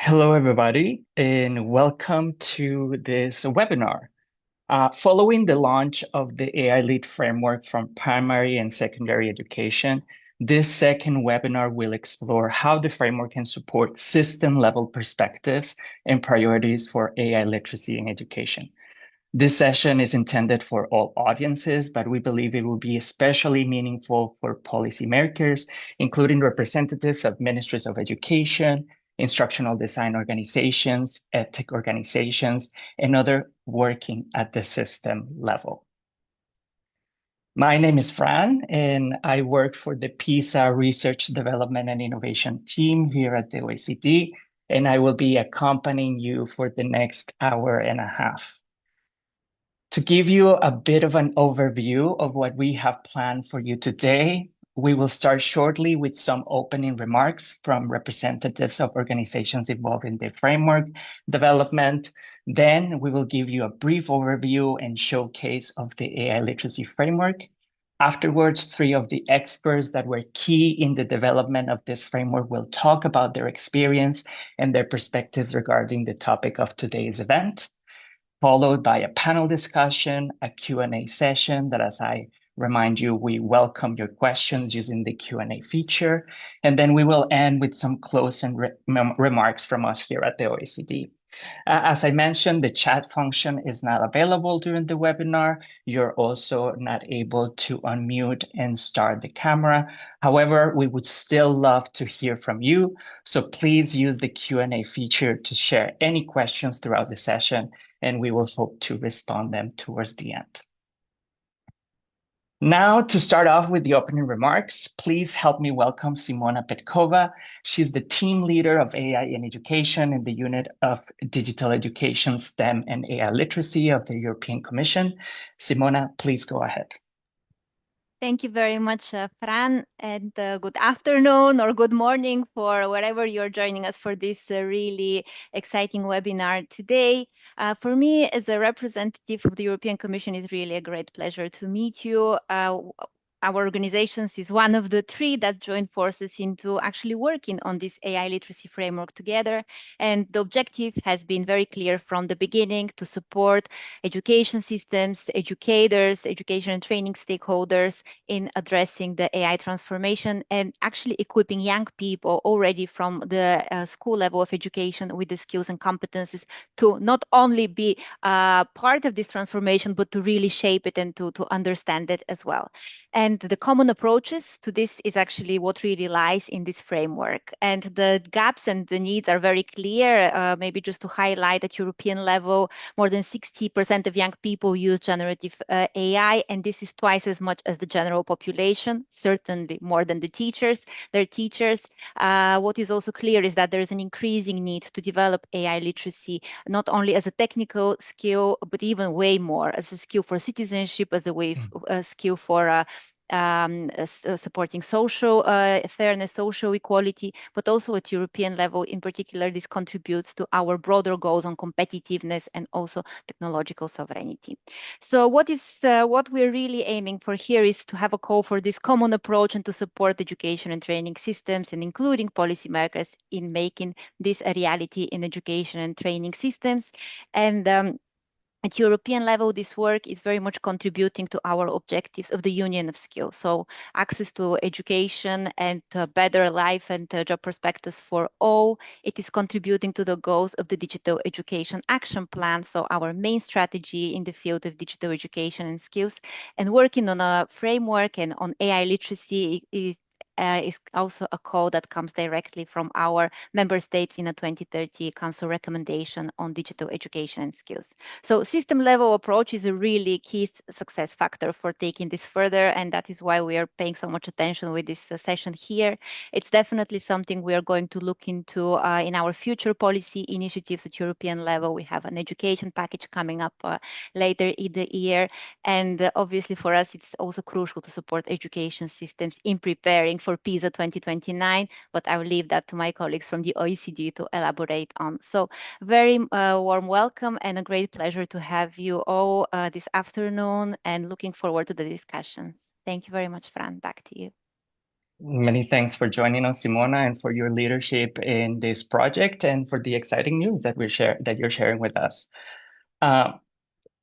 Hello, everybody, and welcome to this webinar. Following the launch of the AILit Framework from primary and secondary education, this second webinar will explore how the framework can support system-level perspectives and priorities for AI literacy in education. This session is intended for all audiences, but we believe it will be especially meaningful for policymakers, including representatives of ministries of education, instructional design organizations, ethic organizations, and other working at the system level. My name is Fran, and I work for the PISA Research Development and Innovation team here at the OECD, and I will be accompanying you for the next hour and a half. To give you a bit of an overview of what we have planned for you today, we will start shortly with some opening remarks from representatives of organizations involved in the framework development. Then we will give you a brief overview and showcase of the AI literacy framework. Afterwards, three of the experts that were key in the development of this framework will talk about their experience and their perspectives regarding the topic of today's event, followed by a panel discussion, a Q&A session that, as I remind you, we welcome your questions using the Q&A feature. And then we will end with some closing remarks from us here at the OECD. As I mentioned, the chat function is not available during the webinar. You're also not able to unmute and start the camera. However, we would still love to hear from you. So please use the Q&A feature to share any questions throughout the session, and we will hope to respond them towards the end. Now, to start off with the opening remarks, please help me welcome Simona Petkova. She's the team leader of AI in education in the unit of digital education, STEM, and AI literacy of the European Commission. Simona, please go ahead. Thank you very much, Fran, and good afternoon or good morning for wherever you're joining us for this really exciting webinar today. For me, as a representative of the European Commission, it's really a great pleasure to meet you. Our organization is one of the three that joined forces into actually working on this AI literacy framework together. And the objective has been very clear from the beginning to support education systems, educators, education and training stakeholders in addressing the AI transformation and actually equipping young people already from the school level of education with the skills and competences to not only be part of this transformation, but to really shape it and to understand it as well. And the common approaches to this is actually what really lies in this framework. And the gaps and the needs are very clear. Maybe just to highlight at European level, more than 60% of young people use generative AI, and this is twice as much as the general population, certainly more than the teachers, their teachers. What is also clear is that there is an increasing need to develop AI literacy, not only as a technical skill, but even way more as a skill for citizenship, as a way, a skill for supporting social fairness, social equality, but also at European level in particular, this contributes to our broader goals on competitiveness and also technological sovereignty. So what we're really aiming for here is to have a call for this common approach and to support education and training systems and including policymakers in making this a reality in education and training systems. And at European level, this work is very much contributing to our objectives of the Union of Skills. So access to education and better life and job perspectives for all. It is contributing to the goals of the Digital Education Action Plan. So our main strategy in the field of digital education and skills, and working on a framework and on AI literacy is also a call that comes directly from our member states in a 2030 Council recommendation on digital education and skills. So system level approach is a really key success factor for taking this further, and that is why we are paying so much attention with this session here. It's definitely something we are going to look into in our future policy initiatives at European level. We have an education package coming up later in the year, and obviously for us it's also crucial to support education systems in preparing for PISA 2029, but I will leave that to my colleagues from the OECD to elaborate on. So very warm welcome and a great pleasure to have you all this afternoon and looking forward to the discussions. Thank you very much, Fran. Back to you. Many thanks for joining us, Simona, and for your leadership in this project and for the exciting news that you're sharing with us. Uh,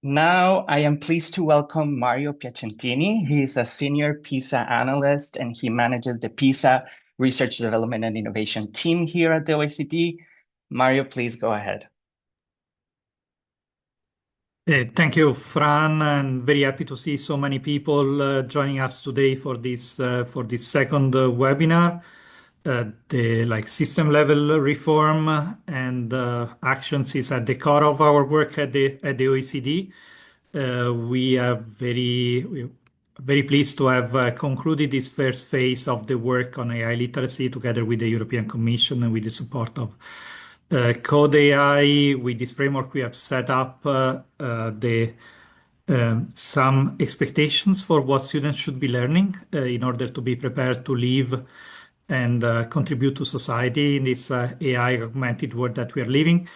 Now, I am pleased to welcome Mario Piacentini. He is a senior PISA analyst and he manages the PISA Research Development and Innovation team here at the OECD. Mario, please go ahead. Thank you, Fran, and very happy to see so many people joining us today for this second webinar. The system level reform and actions is at the core of our work at the OECD. We are very pleased to have concluded this first phase of the work on AI literacy together with the European Commission and with the support of CodeAI. With this framework, we have set up some expectations for what students should be learning in order to be prepared to live and contribute to society in this AI augmented world that we are living.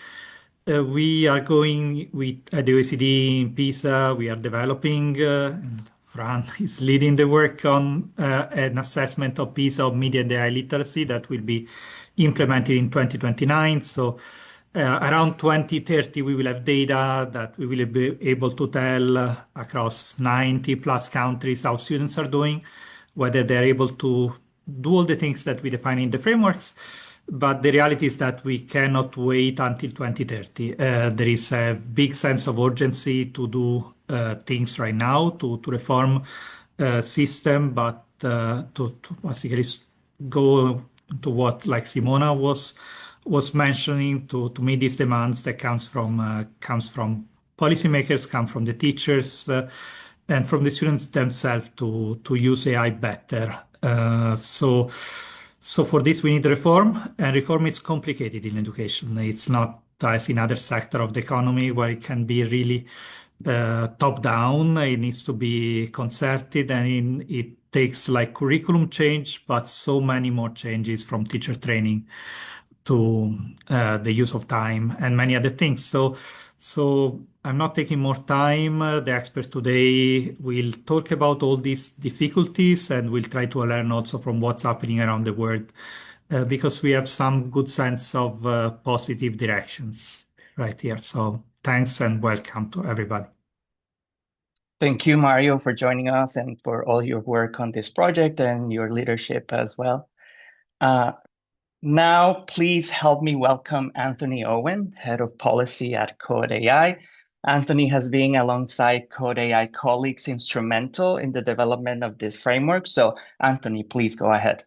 We are going with at the OECD in PISA. We are developing, and Fran is leading the work on an assessment of PISA of media and AI literacy that will be implemented in 2029. So around 2030, we will have data that we will be able to tell across 90 plus countries how students are doing, whether they're able to do all the things that we define in the frameworks. But the reality is that we cannot wait until 2030. There is a big sense of urgency to do things right now to reform system, but to basically go to what like Simona was mentioning to meet these demands that comes from policymakers, come from the teachers, and from the students themselves to use AI better. So for this, we need reform, and reform is complicated in education. It's not as in other sector of the economy where it can be really top down. It needs to be concerted, and it takes like curriculum change, but so many more changes from teacher training to the use of time and many other things. So I'm not taking more time. The expert today will talk about all these difficulties and we'll try to learn also from what's happening around the world because we have some good sense of positive directions right here. So thanks and welcome to everybody. Thank you, Mario, for joining us and for all your work on this project and your leadership as well. Now, please help me welcome Anthony Owen, Head of Policy at CodeAI. Anthony has been alongside CodeAI colleagues instrumental in the development of this framework. So, Anthony, please go ahead.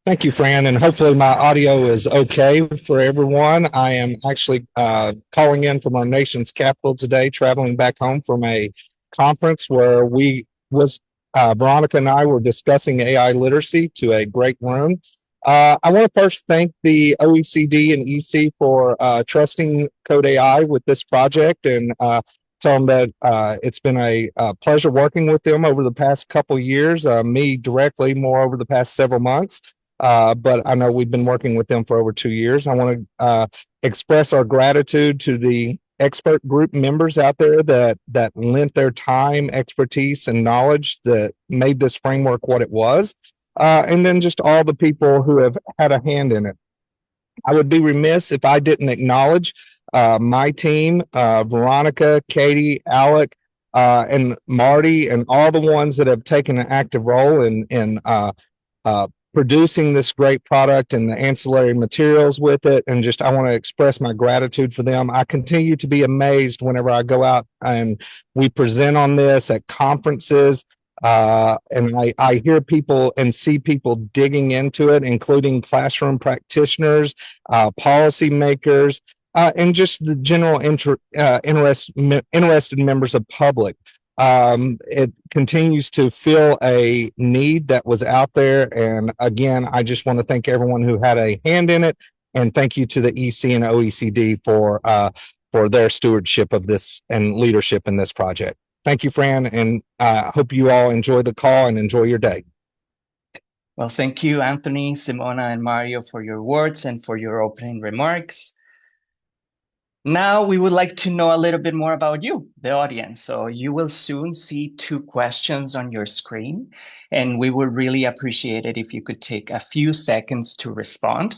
Thank you, Fran, and hopefully my audio is okay for everyone. I am actually calling in from our nation's capital today, traveling back home from a conference where Veronica and I were discussing AI literacy to a great room. I want to first thank the OECD and EC for trusting CodeAI with this project and tell them that it's been a pleasure working with them over the past couple years, me directly more over the past several months. But I know we've been working with them for over 2 years. I want to express our gratitude to the expert group members out there that lent their time, expertise, and knowledge that made this framework what it was. And then just all the people who have had a hand in it. I would be remiss if I didn't acknowledge my team, Veronica, Katie, Alec, and Marty, and all the ones that have taken an active role in producing this great product and the ancillary materials with it. And just, I want to express my gratitude for them. I continue to be amazed whenever I go out and we present on this at conferences. And I hear people and see people digging into it, including classroom practitioners, policymakers, and just the general interested members of public. It continues to fill a need that was out there. And again, I just want to thank everyone who had a hand in it. And thank you to the EC and OECD for their stewardship of this and leadership in this project. Thank you, Fran, and I hope you all enjoy the call and enjoy your day. Well, thank you, Anthony, Simona, and Mario for your words and for your opening remarks. Now we would like to know a little bit more about you, the audience. So you will soon see 2 questions on your screen, and we would really appreciate it if you could take a few seconds to respond.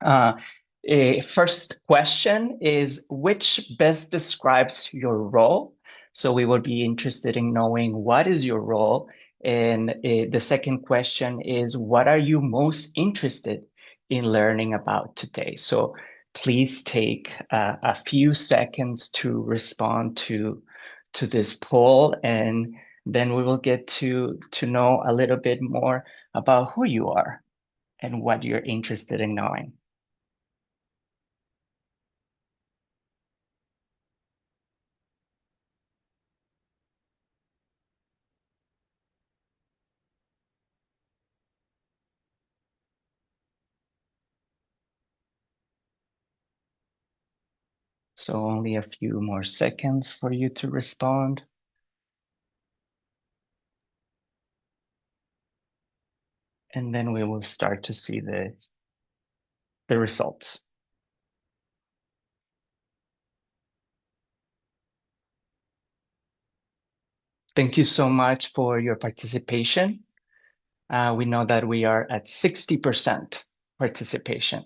First question is, which best describes your role? So we would be interested in knowing what is your role. And the second question is, what are you most interested in learning about today? So please take a few seconds to respond to this poll, and then we will get to know a little bit more about who you are and what you're interested in knowing. So only a few more seconds for you to respond. And then we will start to see the results. Thank you so much for your participation. We know that we are at 60% participation.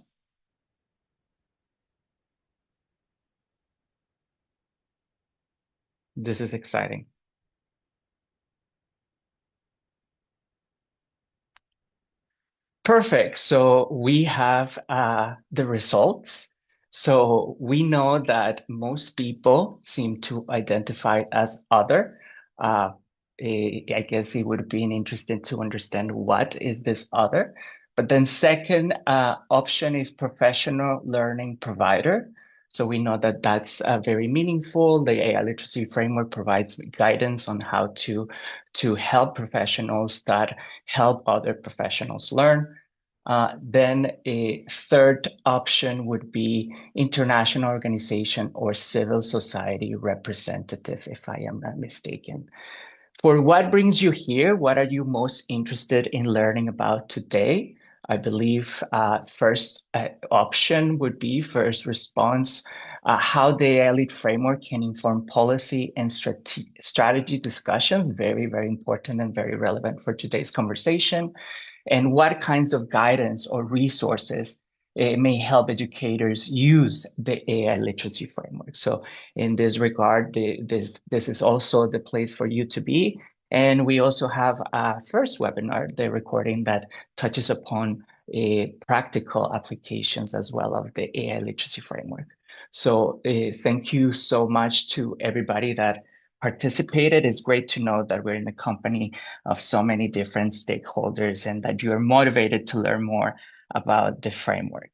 This is exciting. Perfect. So we have the results. So we know that most people seem to identify as other. I guess it would be interesting to understand what is this other. But then second option is professional learning provider. So we know that that's very meaningful. The AI literacy framework provides guidance on how to help professionals that help other professionals learn. Then a third option would be international organization or civil society representative, if I am not mistaken. For what brings you here, what are you most interested in learning about today? I believe first option would be first response, how the AILit framework can inform policy and strategy discussions, very, very important and very relevant for today's conversation, and what kinds of guidance or resources may help educators use the AI literacy framework. So in this regard, this is also the place for you to be. And we also have a first webinar, the recording that touches upon practical applications as well of the AI literacy framework. So thank you so much to everybody that participated. It's great to know that we're in the company of so many different stakeholders and that you're motivated to learn more about the framework.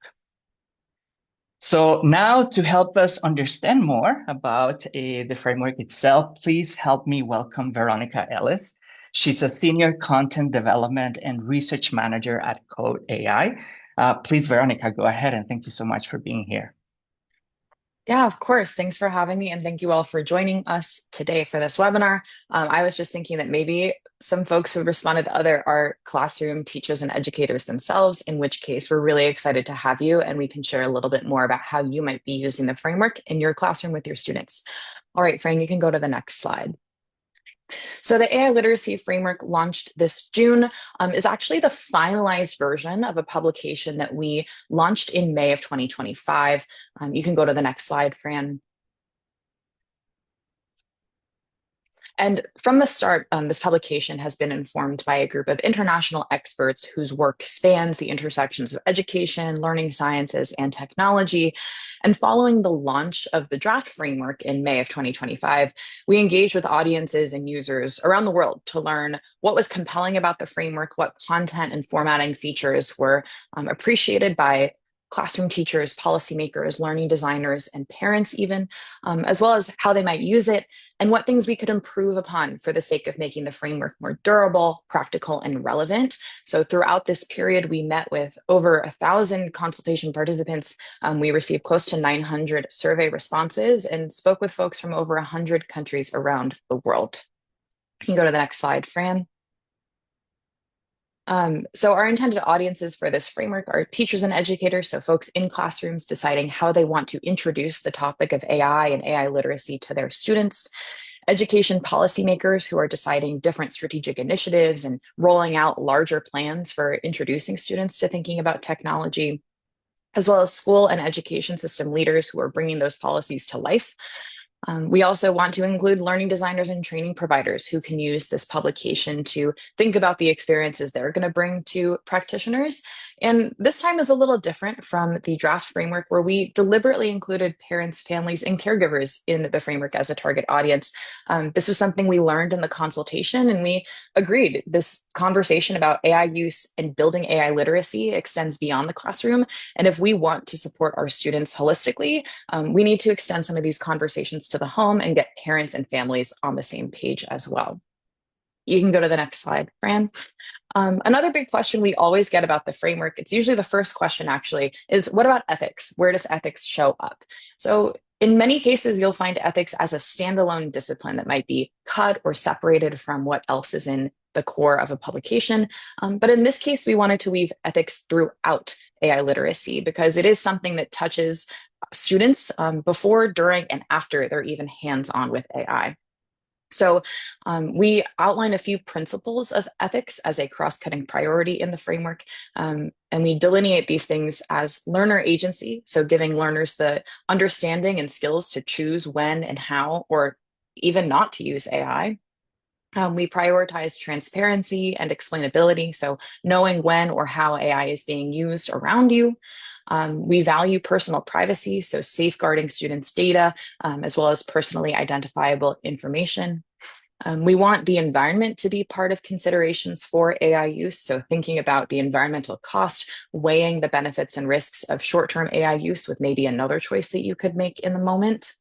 So now to help us understand more about the framework itself, please help me welcome Veronica Ellis. She's a senior content development and research manager at CodeAI. Please, Veronica, go ahead, and thank you so much for being here. Yeah, of course. Thanks for having me. And thank you all for joining us today for this webinar. I was just thinking that maybe some folks who responded to other are classroom teachers and educators themselves, in which case we're really excited to have you and we can share a little bit more about how you might be using the framework in your classroom with your students. All right, Fran, you can go to the next slide. So the AI literacy framework launched this June is actually the finalized version of a publication that we launched in May of 2025. You can go to the next slide, Fran. And from the start, this publication has been informed by a group of international experts whose work spans the intersections of education, learning sciences, and technology. And following the launch of the draft framework in May of 2025, we engaged with audiences and users around the world to learn what was compelling about the framework, what content and formatting features were appreciated by classroom teachers, policymakers, learning designers, and parents even, as well as how they might use it and what things we could improve upon for the sake of making the framework more durable, practical, and relevant. So throughout this period, we met with over 1,000 consultation participants. We received close to 900 survey responses and spoke with folks from over 100 countries around the world. You can go to the next slide, Fran. So our intended audiences for this framework are teachers and educators, so folks in classrooms deciding how they want to introduce the topic of AI and AI literacy to their students, education policymakers who are deciding different strategic initiatives and rolling out larger plans for introducing students to thinking about technology, as well as school and education system leaders who are bringing those policies to life. We also want to include learning designers and training providers who can use this publication to think about the experiences they're going to bring to practitioners. And this time is a little different from the draft framework, where we deliberately included parents, families, and caregivers in the framework as a target audience. This was something we learned in the consultation, and we agreed this conversation about AI use and building AI literacy extends beyond the classroom. And if we want to support our students holistically, we need to extend some of these conversations to the home and get parents and families on the same page as well. You can go to the next slide, Fran. Another big question we always get about the framework, it's usually the first question actually, is what about ethics? Where does ethics show up? So in many cases, you'll find ethics as a standalone discipline that might be cut or separated from what else is in the core of a publication. But in this case, we wanted to weave ethics throughout AI literacy because it is something that touches students before, during, and after they're even hands-on with AI. So we outline a few principles of ethics as a cross-cutting priority in the framework, and we delineate these things as learner agency, so giving learners the understanding and skills to choose when and how, or even not to use AI. We prioritize transparency and explainability, so knowing when or how AI is being used around you. We value personal privacy, so safeguarding students' data, as well as personally identifiable information. We want the environment to be part of considerations for AI use, so thinking about the environmental cost, weighing the benefits and risks of short-term AI use with maybe another choice that you could make in the moment.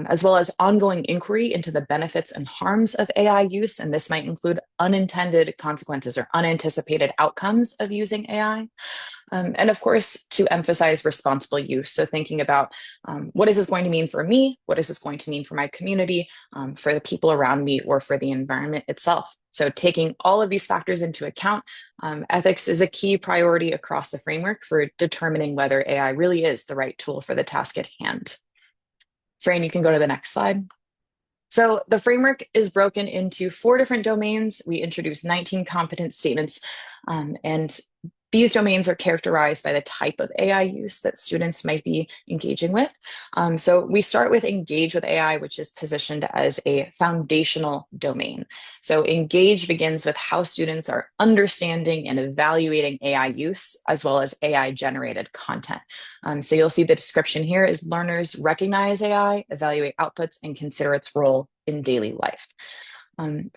As well as ongoing inquiry into the benefits and harms of AI use. And this might include unintended consequences or unanticipated outcomes of using AI. And of course, to emphasize responsible use. So thinking about what is this going to mean for me? What is this going to mean for my community, for the people around me, or for the environment itself? So taking all of these factors into account, ethics is a key priority across the framework for determining whether AI really is the right tool for the task at hand. Fran, you can go to the next slide. So the framework is broken into 4 different domains. We introduced 19 competence statements, and these domains are characterized by the type of AI use that students might be engaging with. So we start with engage with AI, which is positioned as a foundational domain. So engage begins with how students are understanding and evaluating AI use, as well as AI generated content. So you'll see the description here is learners recognize AI, evaluate outputs, and consider its role in daily life.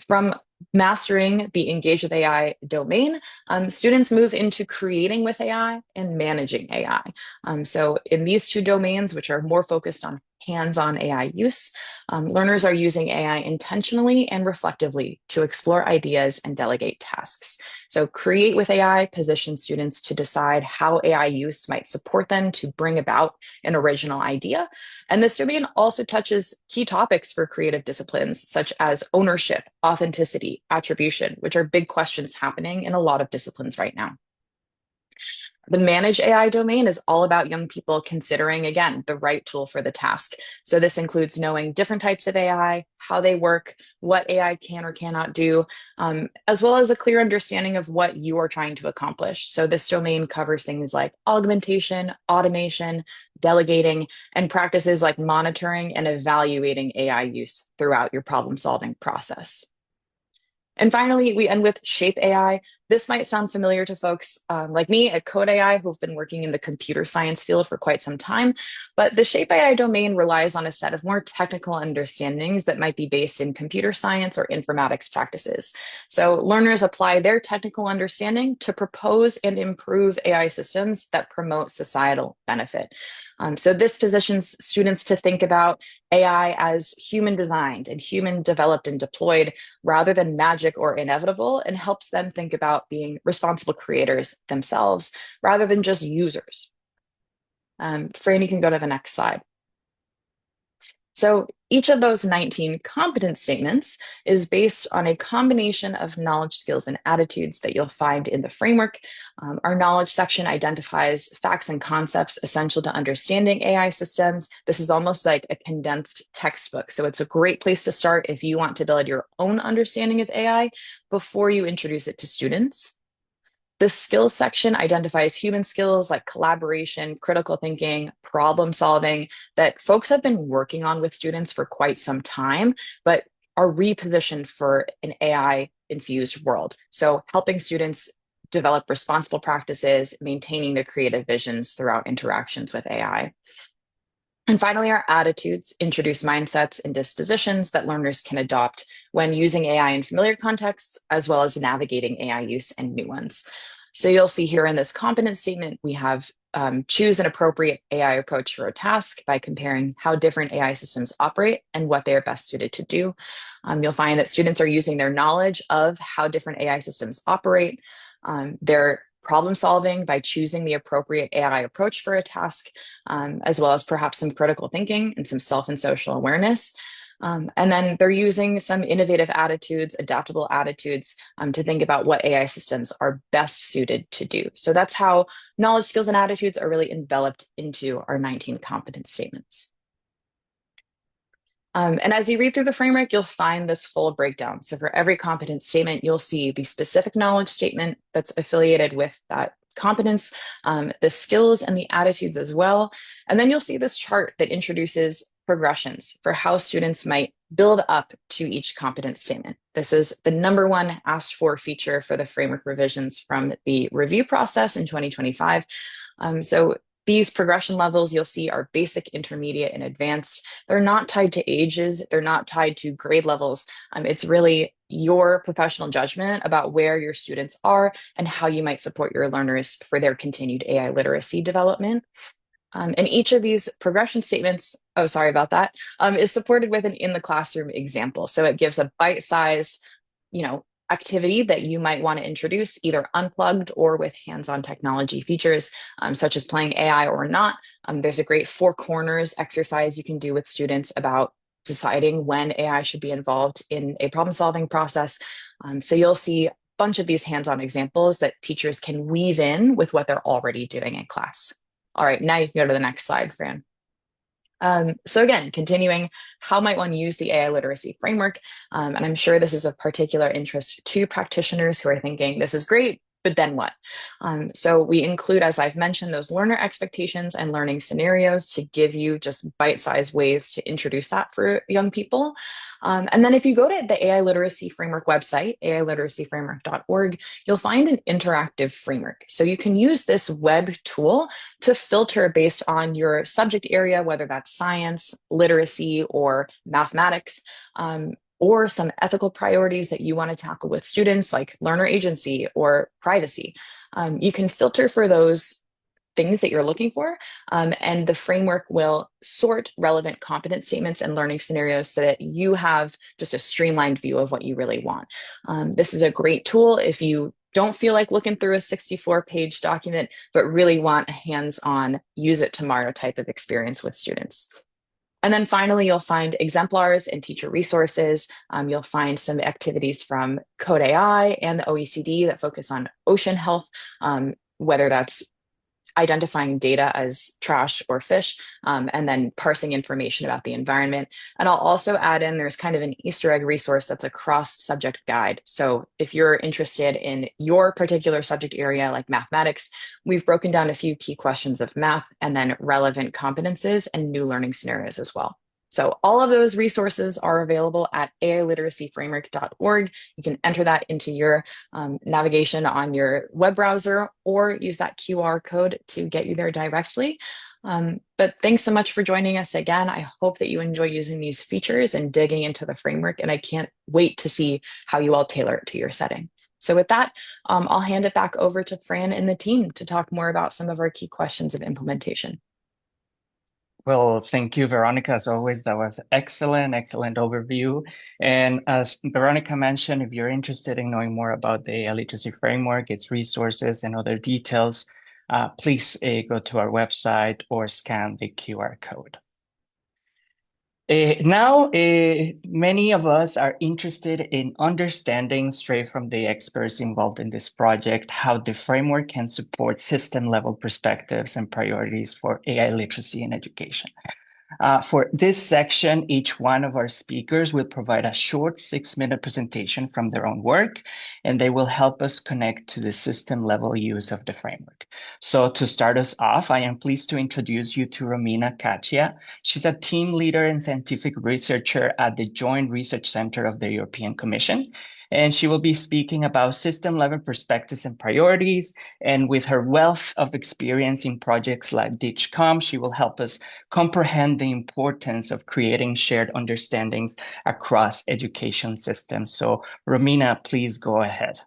From mastering the engage with AI domain, students move into creating with AI and managing AI. So in these 2 domains, which are more focused on hands-on AI use, learners are using AI intentionally and reflectively to explore ideas and delegate tasks. So create with AI positions students to decide how AI use might support them to bring about an original idea. And this domain also touches key topics for creative disciplines, such as ownership, authenticity, attribution, which are big questions happening in a lot of disciplines right now. The manage AI domain is all about young people considering, again, the right tool for the task. So this includes knowing different types of AI, how they work, what AI can or cannot do, as well as a clear understanding of what you are trying to accomplish. So this domain covers things like augmentation, automation, delegating, and practices like monitoring and evaluating AI use throughout your problem-solving process. And finally, we end with Shape AI. This might sound familiar to folks like me at CodeAI, who've been working in the computer science field for quite some time. But the Shape AI domain relies on a set of more technical understandings that might be based in computer science or informatics practices. So learners apply their technical understanding to propose and improve AI systems that promote societal benefit. So this positions students to think about AI as human designed and human developed and deployed rather than magic or inevitable, and helps them think about being responsible creators themselves rather than just users. Fran, you can go to the next slide. So each of those 19 competence statements is based on a combination of knowledge, skills, and attitudes that you'll find in the framework. Our knowledge section identifies facts and concepts essential to understanding AI systems. This is almost like a condensed textbook. So it's a great place to start if you want to build your own understanding of AI before you introduce it to students. The skills section identifies human skills like collaboration, critical thinking, problem solving that folks have been working on with students for quite some time, but are repositioned for an AI infused world. So helping students develop responsible practices, maintaining their creative visions throughout interactions with AI. And finally, our attitudes introduce mindsets and dispositions that learners can adopt when using AI in familiar contexts, as well as navigating AI use and new ones. So you'll see here in this competence statement, we have choose an appropriate AI approach for a task by comparing how different AI systems operate and what they are best suited to do. You'll find that students are using their knowledge of how different AI systems operate, their problem solving by choosing the appropriate AI approach for a task, as well as perhaps some critical thinking and some self and social awareness. And then they're using some innovative attitudes, adaptable attitudes to think about what AI systems are best suited to do. So that's how knowledge, skills, and attitudes are really enveloped into our 19 competence statements. And as you read through the framework, you'll find this full breakdown. So for every competence statement, you'll see the specific knowledge statement that's affiliated with that competence, the skills and the attitudes as well. And then you'll see this chart that introduces progressions for how students might build up to each competence statement. This is the #1 asked for feature for the framework revisions from the review process in 2025. So these progression levels you'll see are basic, intermediate, and advanced. They're not tied to ages. They're not tied to grade levels. It's really your professional judgment about where your students are and how you might support your learners for their continued AI literacy development. And each of these progression statements, oh, sorry about that, is supported with an in the classroom example. So it gives a bite-sized, activity that you might want to introduce either unplugged or with hands-on technology features, such as playing AI or not. There's a great 4 corners exercise you can do with students about deciding when AI should be involved in a problem-solving process. So you'll see a bunch of these hands-on examples that teachers can weave in with what they're already doing in class. All right, now you can go to the next slide, Fran. So again, continuing, how might one use the AI literacy framework? And I'm sure this is of particular interest to practitioners who are thinking, this is great, but then what? So we include, as I've mentioned, those learner expectations and learning scenarios to give you just bite-sized ways to introduce that for young people. And then if you go to the AI Literacy Framework website, ailiteracyframework.org, you'll find an interactive framework. So you can use this web tool to filter based on your subject area, whether that's science, literacy, or mathematics, or some ethical priorities that you want to tackle with students like learner agency or privacy. You can filter for those things that you're looking for, and the framework will sort relevant competence statements and learning scenarios so that you have just a streamlined view of what you really want. This is a great tool if you don't feel like looking through a 64-page document, but really want a hands-on, use it tomorrow type of experience with students. And then finally, you'll find exemplars and teacher resources. You'll find some activities from CodeAI and the OECD that focus on ocean health, whether that's identifying data as trash or fish, and then parsing information about the environment. And I'll also add in, there's kind of an Easter egg resource that's a cross-subject guide. So if you're interested in your particular subject area, like mathematics, we've broken down a few key questions of math and then relevant competences and new learning scenarios as well. So all of those resources are available at ailiteracyframework.org. You can enter that into your navigation on your web browser or use that QR code to get you there directly. But thanks so much for joining us again. I hope that you enjoy using these features and digging into the framework, and I can't wait to see how you all tailor it to your setting. So with that, I'll hand it back over to Fran and the team to talk more about some of our key questions of implementation. Well, thank you, Veronica. As always, that was excellent overview. And as Veronica mentioned, if you're interested in knowing more about the AI literacy framework, its resources, and other details, please go to our website or scan the QR code. Many of us are interested in understanding straight from the experts involved in this project how the framework can support system-level perspectives and priorities for AI literacy in education. For this section, each one of our speakers will provide a short 6-minute presentation from their own work, and they will help us connect to the system-level use of the framework. So to start us off, I am pleased to introduce you to Romina Katia. She's a team leader and scientific researcher at the Joint Research Center of the European Commission, and she will be speaking about system-level perspectives and priorities. And with her wealth of experience in projects like DigCom, she will help us comprehend the importance of creating shared understandings across education systems. So, Romina, please go ahead.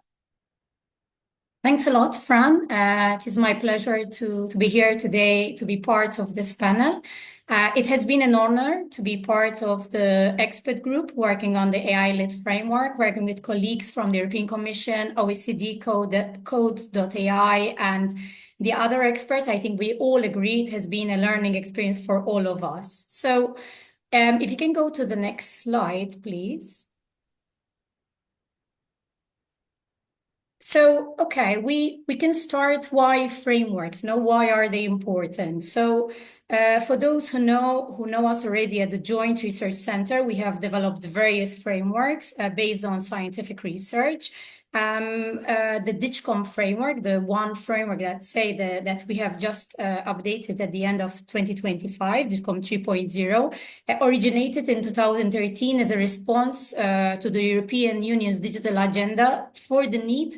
Thanks a lot, Fran. It is my pleasure to be here today to be part of this panel. It has been an honor to be part of the expert group working on the AILit framework, working with colleagues from the European Commission, OECD, CodeAI, and the other experts. I think we all agree it has been a learning experience for all of us. So if you can go to the next slide, please. So, okay, we can start why frameworks. Now, why are they important? So, for those who know us already at the Joint Research Center, we have developed various frameworks based on scientific research. The DigCom framework, the one framework that we have just updated at the end of 2025, DigCom 3.0, originated in 2013 as a response to the European Union's digital agenda for the need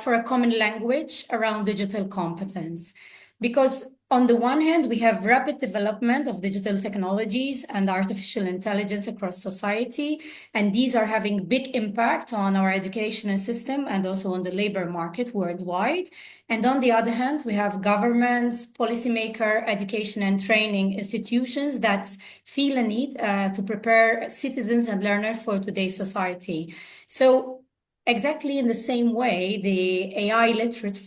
for a common language around digital competence. Because on the one hand, we have rapid development of digital technologies and artificial intelligence across society, and these are having big impact on our educational system and also on the labor market worldwide. And on the other hand, we have governments, policymaker, education and training institutions that feel a need to prepare citizens and learners for today's society. So exactly in the same way, the AI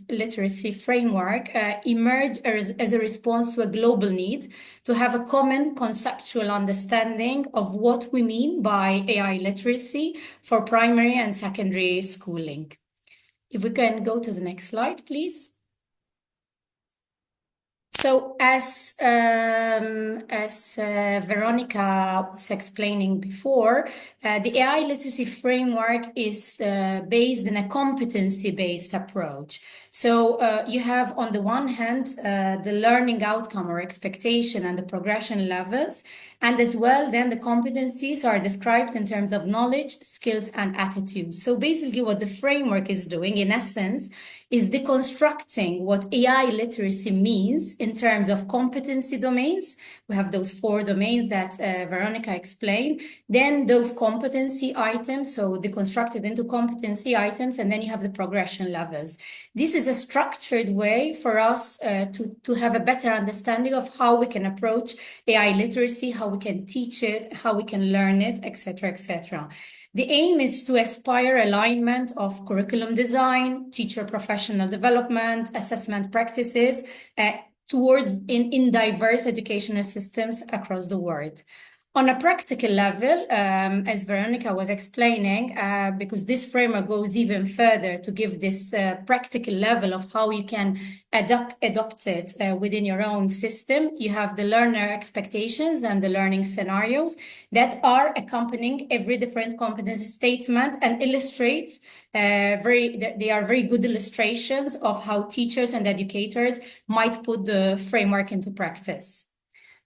literacy framework emerged as a response to a global need to have a common conceptual understanding of what we mean by AI literacy for primary and secondary schooling. If we can go to the next slide, please. So as Veronica was explaining before, the AI literacy framework is based in a competency-based approach. So you have on the one hand the learning outcome or expectation and the progression levels, and as well then the competencies are described in terms of knowledge, skills, and attitudes. So basically what the framework is doing in essence is deconstructing what AI literacy means in terms of competency domains. We have those 4 domains that Veronica explained. Then those competency items, so deconstructed into competency items, and then you have the progression levels. This is a structured way for us to have a better understanding of how we can approach AI literacy, how we can teach it, how we can learn it, etc., etc. The aim is to aspire alignment of curriculum design, teacher professional development, assessment practices towards in diverse educational systems across the world. On a practical level, as Veronica was explaining, because this framework goes even further to give this practical level of how you can adopt it within your own system, you have the learner expectations and the learning scenarios that are accompanying every different competency statement and illustrates they are very good illustrations of how teachers and educators might put the framework into practice.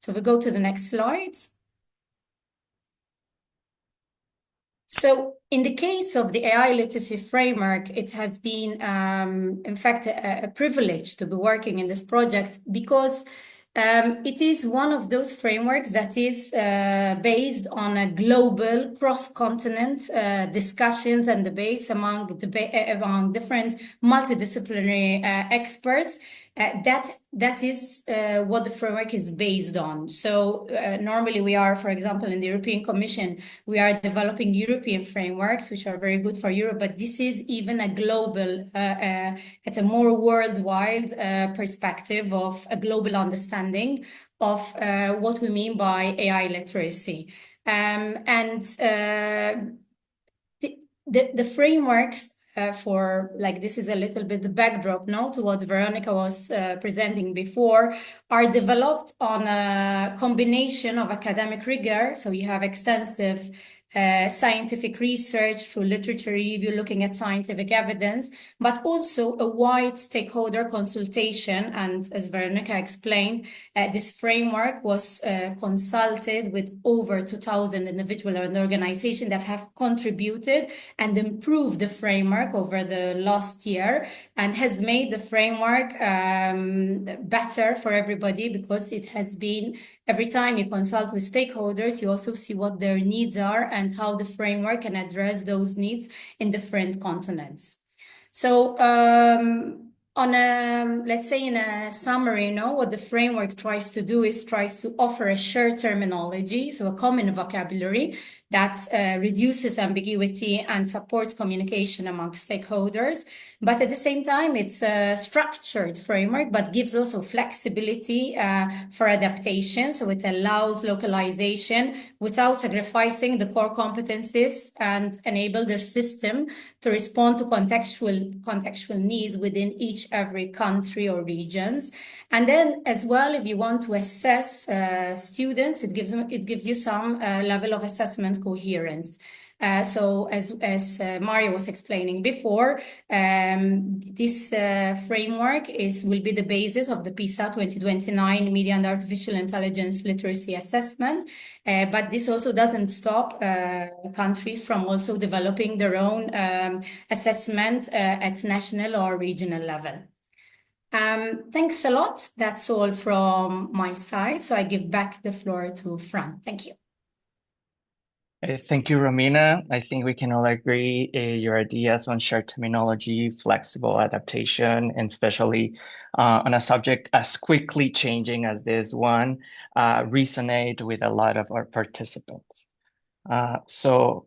So we go to the next slides. So in the case of the AI literacy framework, it has been, in fact, a privilege to be working in this project because it is one of those frameworks that is based on a global cross-continent discussions and debates among different multidisciplinary experts That is what the framework is based on. So normally we are, for example, in the European Commission, we are developing European frameworks, which are very good for Europe, but this is even a global, at a more worldwide perspective of a global understanding of what we mean by AI literacy. The frameworks for, like, this is a little bit the backdrop now to what Veronica was presenting before, are developed on a combination of academic rigor. So you have extensive scientific research through literature review, looking at scientific evidence, but also a wide stakeholder consultation. And as Veronica explained, this framework was consulted with over 2,000 individuals and organizations that have contributed and improved the framework over the last year, and has made the framework better for everybody, because it has been, every time you consult with stakeholders, you also see what their needs are and how the framework can address those needs in different continents. So let's say in a summary, what the framework tries to do is tries to offer a shared terminology, so a common vocabulary that reduces ambiguity and supports communication among stakeholders. But at the same time, it's a structured framework, but gives also flexibility for adaptation. So it allows localization without sacrificing the core competencies, and enable the system to respond to contextual needs within every country or regions. And then as well, if you want to assess students, it gives you some level of assessment coherence. So as Mario was explaining before, this framework will be the basis of the PISA 2029 Media and Artificial Intelligence Literacy Assessment. But this also doesn't stop countries from also developing their own assessment at national or regional level. Thanks a lot. That's all from my side. So I give back the floor to Fran. Thank you. Thank you, Romina. I think we can all agree your ideas on shared terminology, flexible adaptation, and especially on a subject as quickly changing as this one resonate with a lot of our participants. So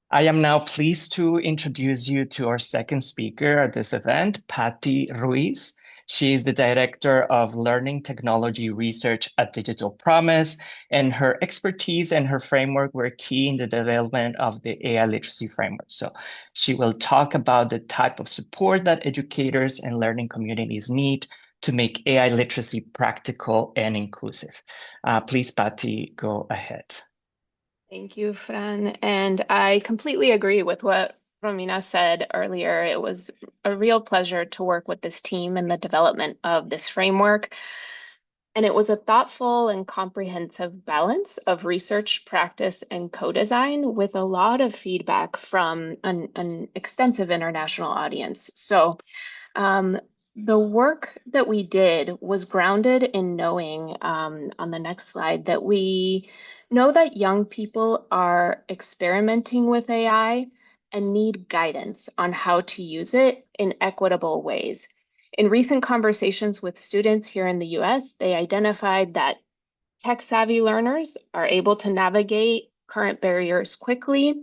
I am now pleased to introduce you to our second speaker at this event, Patty Ruiz. She is the Director of Learning Technology Research at Digital Promise, and her expertise and her framework were key in the development of the AI literacy framework. So she will talk about the type of support that educators and learning communities need to make AI literacy practical and inclusive. Please, Patty, go ahead. Thank you, Fran. And I completely agree with what Romina said earlier. It was a real pleasure to work with this team in the development of this framework. And it was a thoughtful and comprehensive balance of research, practice, and co-design, with a lot of feedback from an extensive international audience. So the work that we did was grounded in knowing, on the next slide, that we know that young people are experimenting with AI and need guidance on how to use it in equitable ways. In recent conversations with students here in the US, they identified that tech-savvy learners are able to navigate current barriers quickly,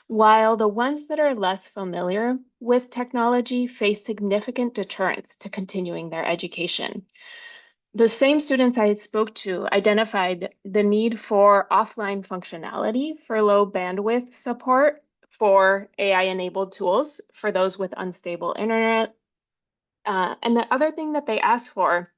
while the ones that are less familiar with technology face significant deterrents to continuing their education. The same students I spoke to identified the need for offline functionality for low bandwidth support for AI-enabled tools for those with unstable internet. And the other thing that they asked for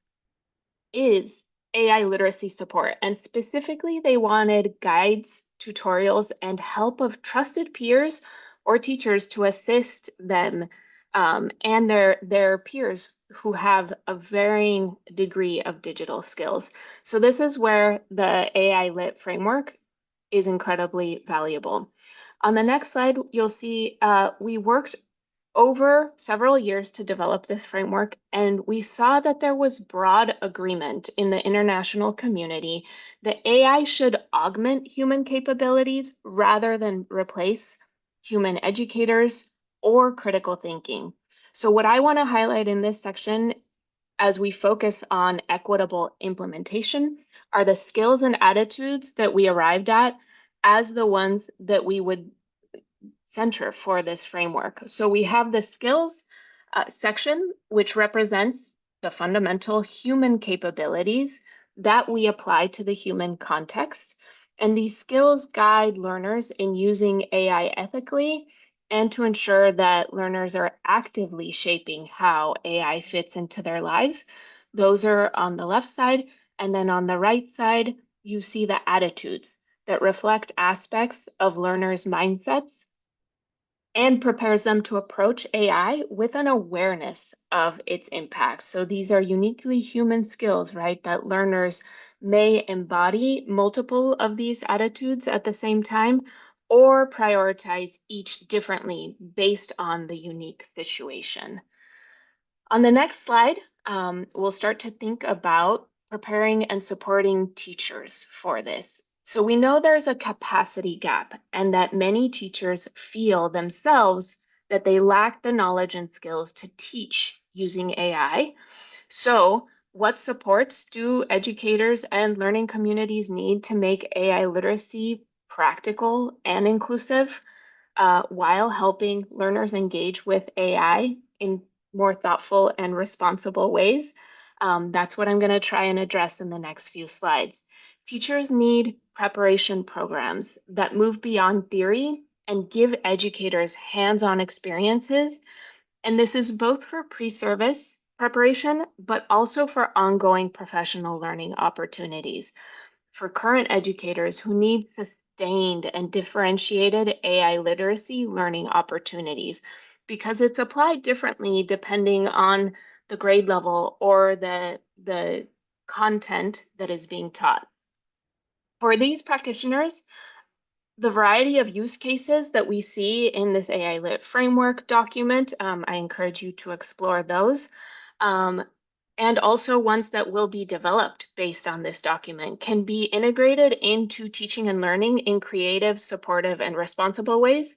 is AI literacy support. And specifically, they wanted guides, tutorials, and help of trusted peers or teachers to assist them and their peers who have a varying degree of digital skills. So this is where the AILit framework is incredibly valuable. On the next slide, you'll see we worked over several years to develop this framework, and we saw that there was broad agreement in the international community that AI should augment human capabilities rather than replace human educators or critical thinking. So what I want to highlight in this section as we focus on equitable implementation are the skills and attitudes that we arrived at as the ones that we would center for this framework. So we have the skills section, which represents the fundamental human capabilities that we apply to the human context. And these skills guide learners in using AI ethically and to ensure that learners are actively shaping how AI fits into their lives. Those are on the left side. And then on the right side, you see the attitudes that reflect aspects of learners' mindsets and prepares them to approach AI with an awareness of its impact. So these are uniquely human skills, right? That learners may embody multiple of these attitudes at the same time or prioritize each differently based on the unique situation. On the next slide, we'll start to think about preparing and supporting teachers for this. So we know there's a capacity gap and that many teachers feel themselves that they lack the knowledge and skills to teach using AI. So what supports do educators and learning communities need to make AI literacy practical and inclusive while helping learners engage with AI in more thoughtful and responsible ways? That's what I'm going to try and address in the next few slides. Teachers need preparation programs that move beyond theory and give educators hands-on experiences. And this is both for pre-service preparation, but also for ongoing professional learning opportunities. For current educators who need sustained and differentiated AI literacy learning opportunities, because it's applied differently depending on the grade level or the content that is being taught. For these practitioners, the variety of use cases that we see in this AILit framework document, I encourage you to explore those. And also ones that will be developed based on this document can be integrated into teaching and learning in creative, supportive, and responsible ways.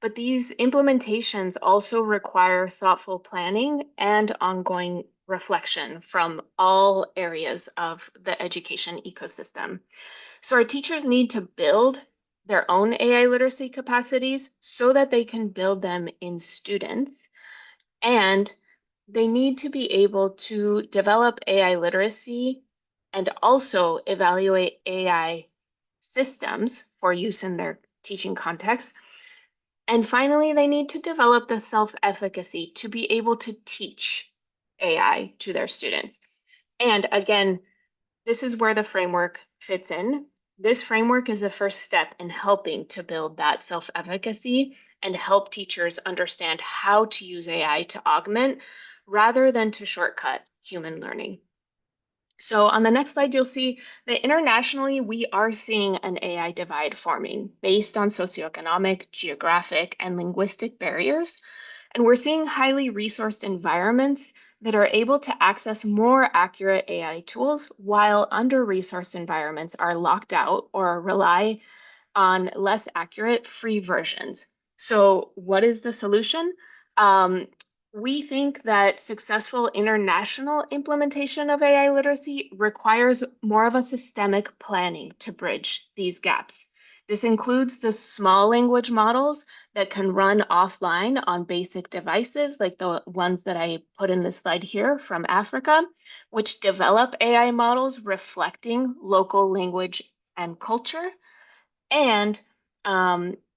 But these implementations also require thoughtful planning and ongoing reflection from all areas of the education ecosystem. So our teachers need to build their own AI literacy capacities so that they can build them in students. And they need to be able to develop AI literacy and also evaluate AI systems for use in their teaching context. And finally, they need to develop the self-efficacy to be able to teach AI to their students. And again, this is where the framework fits in. This framework is the first step in helping to build that self-efficacy and help teachers understand how to use AI to augment rather than to shortcut human learning. So on the next slide, you'll see that internationally, we are seeing an AI divide forming based on socioeconomic, geographic, and linguistic barriers. And we're seeing highly resourced environments that are able to access more accurate AI tools, while under-resourced environments are locked out or rely on less accurate free versions. So what is the solution? We think that successful international implementation of AI literacy requires more of a systemic planning to bridge these gaps. This includes the small language models that can run offline on basic devices, like the ones that I put in the slide here from Africa, which develop AI models reflecting local language and culture. And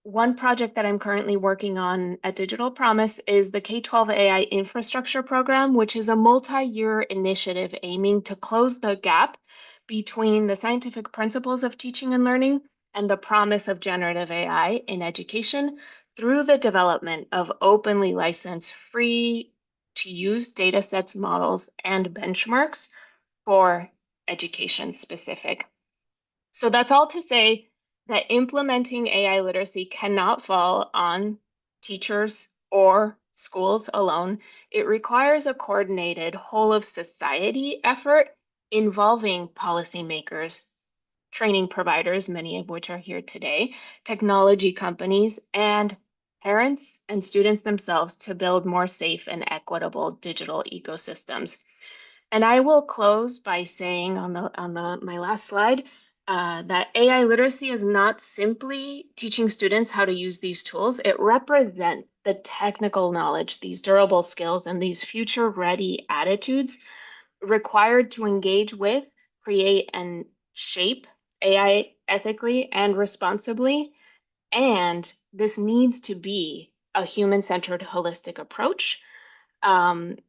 one project that I'm currently working on at Digital Promise is the K-12 AI Infrastructure Program, which is a multi-year initiative aiming to close the gap between the scientific principles of teaching and learning and the promise of generative AI in education through the development of openly licensed, free-to-use datasets, models, and benchmarks for education-specific. So that's all to say that implementing AI literacy cannot fall on teachers or schools alone. It requires a coordinated whole of society effort involving policymakers, training providers, many of which are here today, technology companies, and parents and students themselves to build more safe and equitable digital ecosystems. And I will close by saying on my last slide that AI literacy is not simply teaching students how to use these tools. It represents the technical knowledge, these durable skills, and these future-ready attitudes required to engage with, create, and shape AI ethically and responsibly. And this needs to be a human-centered, holistic approach. And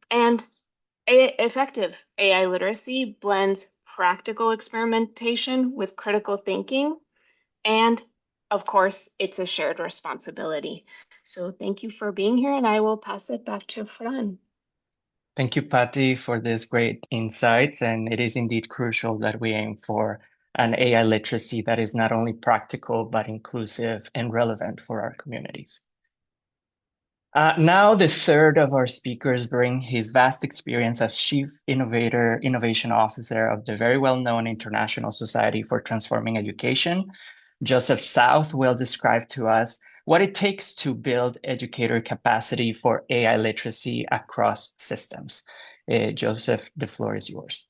effective AI literacy blends practical experimentation with critical thinking. And of course, it's a shared responsibility. So thank you for being here, and I will pass it back to Fran. Thank you, Patty, for these great insights. And it is indeed crucial that we aim for an AI literacy that is not only practical, but inclusive and relevant for our communities. Now, the third of our speakers bring his vast experience as Chief Innovation Officer of the very well-known International Society for Transforming Education. Joseph South will describe to us what it takes to build educator capacity for AI literacy across systems. Joseph, the floor is yours.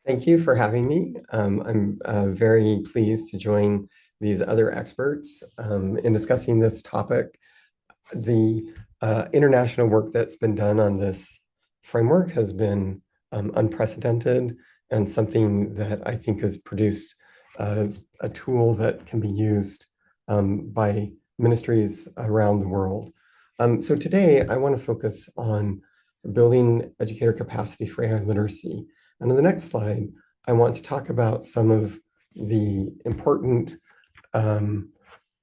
Thank you for having me. I'm very pleased to join these other experts in discussing this topic. The international work that's been done on this framework has been unprecedented and something that I think has produced a tool that can be used by ministries around the world. So today I want to focus on building educator capacity for AI literacy. And on the next slide, I want to talk about some of the important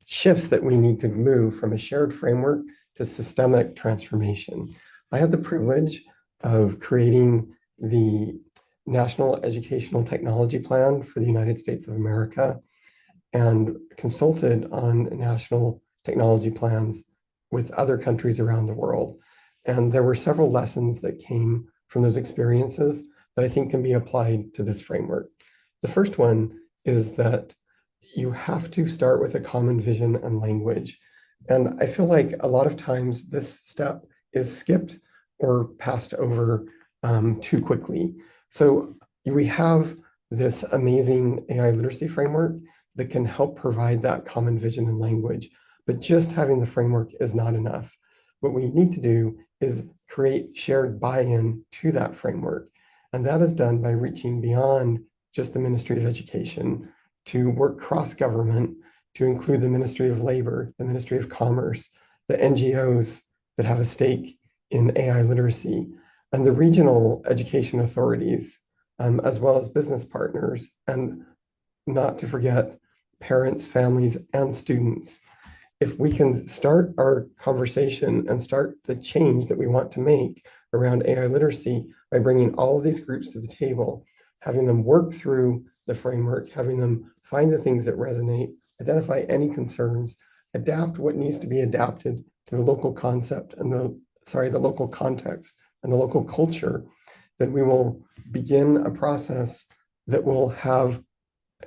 shifts that we need to move from a shared framework to systemic transformation. I had the privilege of creating the National Educational Technology Plan for the United States of America and consulted on national technology plans with other countries around the world. And there were several lessons that came from those experiences that I think can be applied to this framework. The first one is that you have to start with a common vision and language. And I feel like a lot of times this step is skipped or passed over too quickly. So we have this amazing AI literacy framework that can help provide that common vision and language, but just having the framework is not enough. What we need to do is create shared buy-in to that framework. And that is done by reaching beyond just the Ministry of Education to work cross-government to include the Ministry of Labor, the Ministry of Commerce, the NGOs that have a stake in AI literacy, and the regional education authorities, as well as business partners, and not to forget parents, families, and students. If we can start our conversation and start the change that we want to make around AI literacy by bringing all of these groups to the table, having them work through the framework, having them find the things that resonate, identify any concerns, adapt what needs to be adapted to the local concept and the local context and the local culture, then we will begin a process that will have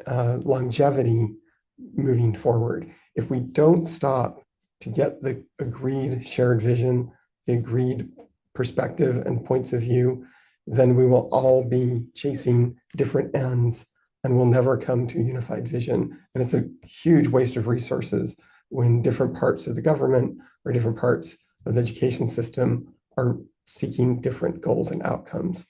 longevity moving forward. If we don't stop to get the agreed shared vision, the agreed perspective and points of view, then we will all be chasing different ends and we'll never come to a unified vision. And it's a huge waste of resources when different parts of the government or different parts of the education system are seeking different goals and outcomes.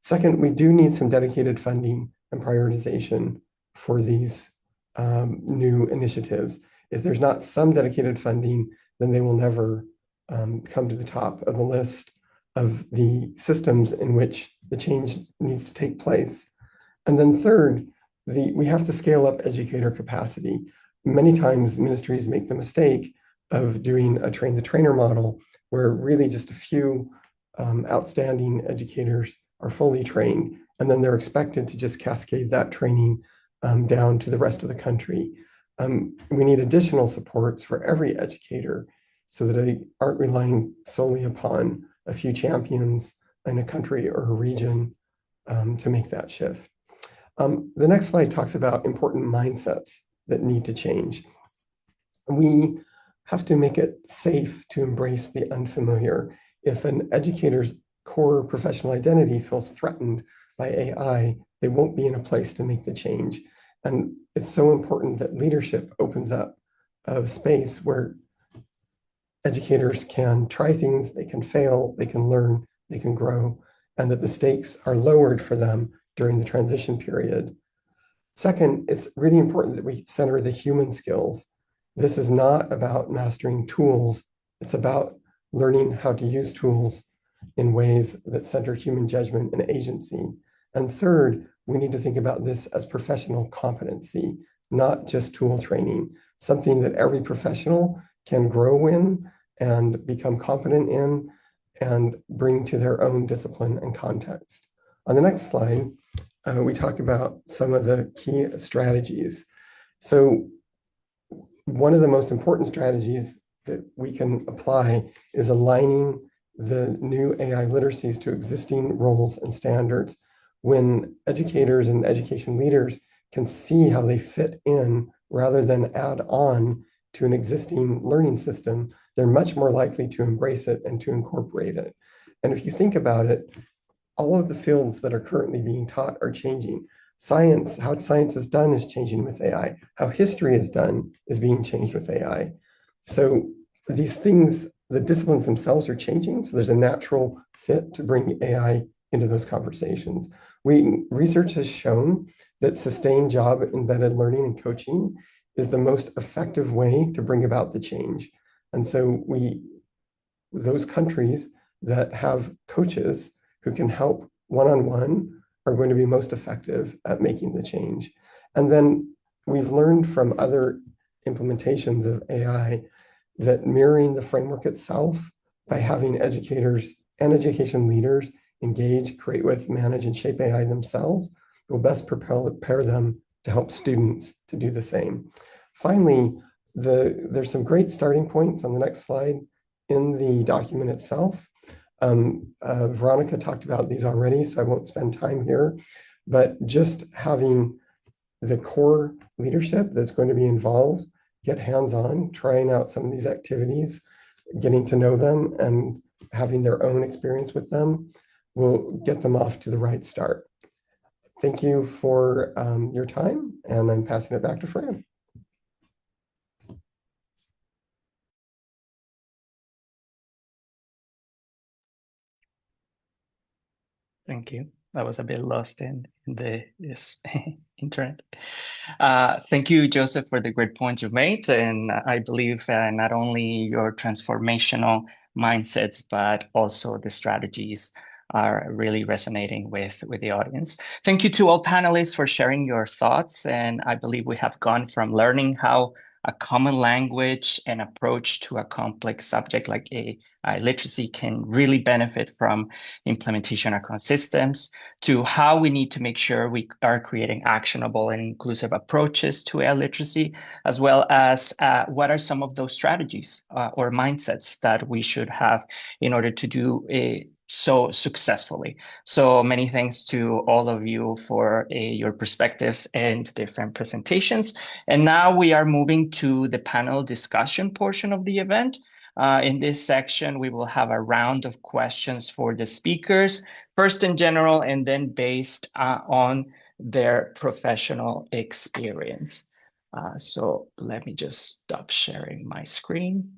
Second, we do need some dedicated funding and prioritization for these new initiatives. If there's not some dedicated funding, then they will never come to the top of the list of the systems in which the change needs to take place. And then third, we have to scale up educator capacity. Many times ministries make the mistake of doing a train the trainer model where really just a few outstanding educators are fully trained, and then they're expected to just cascade that training down to the rest of the country. We need additional supports for every educator so that they aren't relying solely upon a few champions in a country or a region to make that shift. The next slide talks about important mindsets that need to change. We have to make it safe to embrace the unfamiliar. If an educator's core professional identity feels threatened by AI, they won't be in a place to make the change. And it's so important that leadership opens up a space where educators can try things, they can fail, they can learn, they can grow, and that the stakes are lowered for them during the transition period. Second, it's really important that we center the human skills. This is not about mastering tools. It's about learning how to use tools in ways that center human judgment and agency. And third, we need to think about this as professional competency, not just tool training, something that every professional can grow in and become competent in and bring to their own discipline and context. On the next slide, we talk about some of the key strategies. So one of the most important strategies that we can apply is aligning the new AI literacies to existing roles and standards. When educators and education leaders can see how they fit in rather than add on to an existing learning system, they're much more likely to embrace it and to incorporate it. And if you think about it, all of the fields that are currently being taught are changing. Science, how science is done is changing with AI. How history is done is being changed with AI. So these things, the disciplines themselves are changing. So there's a natural fit to bring AI into those conversations. Research has shown that sustained job embedded learning and coaching is the most effective way to bring about the change. And so those countries that have coaches who can help one-on-one are going to be most effective at making the change. And then we've learned from other implementations of AI that mirroring the framework itself by having educators and education leaders engage, create with, manage, and shape AI themselves will best prepare them to help students to do the same. Finally, there's some great starting points on the next slide in the document itself. Veronica talked about these already, so I won't spend time here, but just having the core leadership that's going to be involved, get hands-on, trying out some of these activities, getting to know them and having their own experience with them will get them off to the right start. Thank you for your time, and I'm passing it back to Fran. Thank you. I was a bit lost in this internet. Thank you, Joseph, for the great points you've made. And I believe not only your transformational mindsets, but also the strategies are really resonating with the audience. Thank you to all panelists for sharing your thoughts. And I believe we have gone from learning how a common language and approach to a complex subject like AI literacy can really benefit from implementation across systems, to how we need to make sure we are creating actionable and inclusive approaches to AI literacy, as well as what are some of those strategies or mindsets that we should have in order to do so successfully. So many thanks to all of you for your perspectives and different presentations. And now we are moving to the panel discussion portion of the event. In this section, we will have a round of questions for the speakers, first in general, and then based on their professional experience. So let me just stop sharing my screen.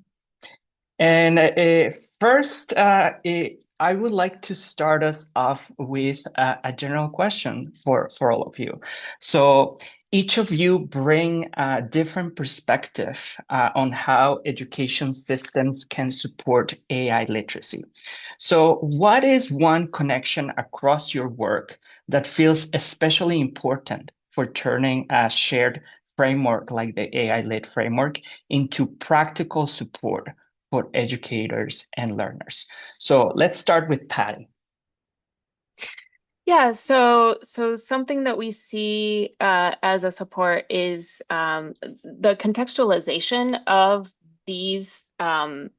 And first, I would like to start us off with a general question for all of you. So each of you bring a different perspective on how education systems can support AI literacy. So what is one connection across your work that feels especially important for turning a shared framework like the AILit framework into practical support for educators and learners? So let's start with Patty. Yeah, so something that we see as a support is the contextualization of these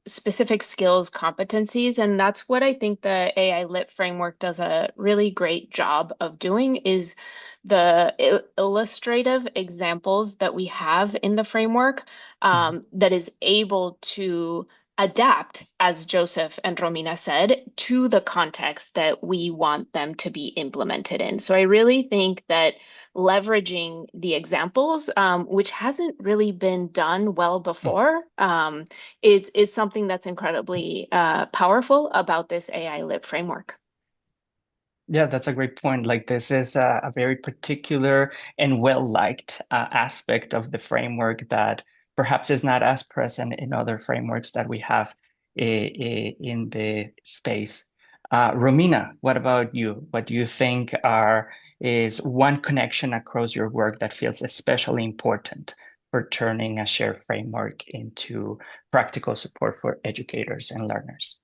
specific skills, competencies, and that's what I think the AILit framework does a really great job of doing, is the illustrative examples that we have in the framework that is able to adapt, as Joseph and Romina said, to the context that we want them to be implemented in. So I really think that leveraging the examples, which hasn't really been done well before, is something that's incredibly powerful about this AI-Lit framework. Yeah, that's a great point. Like this is a very particular and well-liked aspect of the framework that perhaps is not as present in other frameworks that we have in the space. Romina, what about you? What do you think is one connection across your work that feels especially important for turning a shared framework into practical support for educators and learners?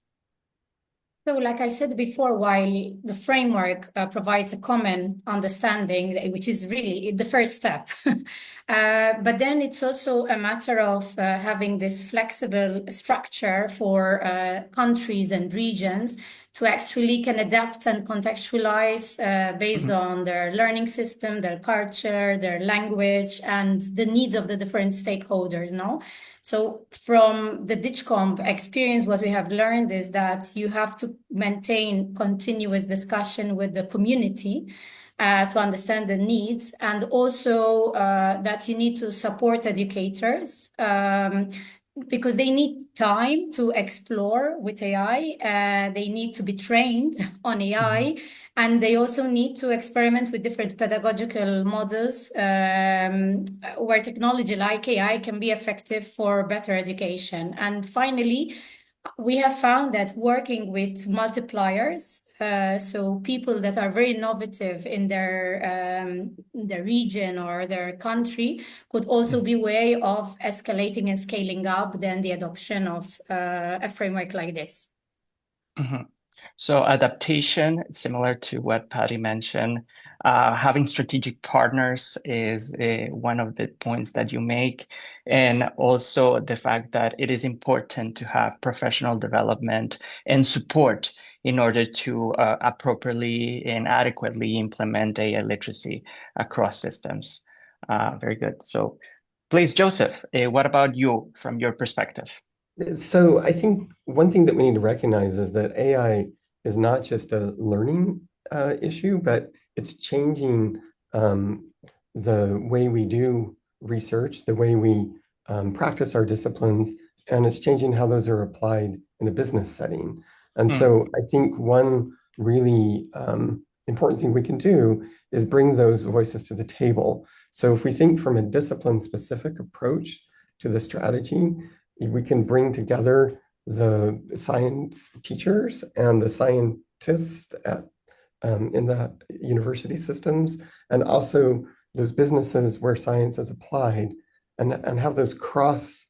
So, like I said before, while the framework provides a common understanding, which is really the first step, but then it's also a matter of having this flexible structure for countries and regions to actually can adapt and contextualize based on their learning system, their culture, their language, and the needs of the different stakeholders, no? So from the DigComp experience, what we have learned is that you have to maintain continuous discussion with the community to understand the needs, and also that you need to support educators because they need time to explore with AI. They need to be trained on AI, and they also need to experiment with different pedagogical models where technology like AI can be effective for better education. And finally, we have found that working with multipliers, so people that are very innovative in their region or their country, could also be a way of escalating and scaling up then the adoption of a framework like this. So adaptation, similar to what Patty mentioned, having strategic partners is one of the points that you make, and also the fact that it is important to have professional development and support in order to appropriately and adequately implement AI literacy across systems. Very good. So please, Joseph, what about you from your perspective? So I think one thing that we need to recognize is that AI is not just a learning issue, but it's changing the way we do research, the way we practice our disciplines, and it's changing how those are applied in a business setting. And so I think one really important thing we can do is bring those voices to the table. So if we think from a discipline-specific approach to the strategy, we can bring together the science teachers and the scientists in the university systems, and also those businesses where science is applied, and have those cross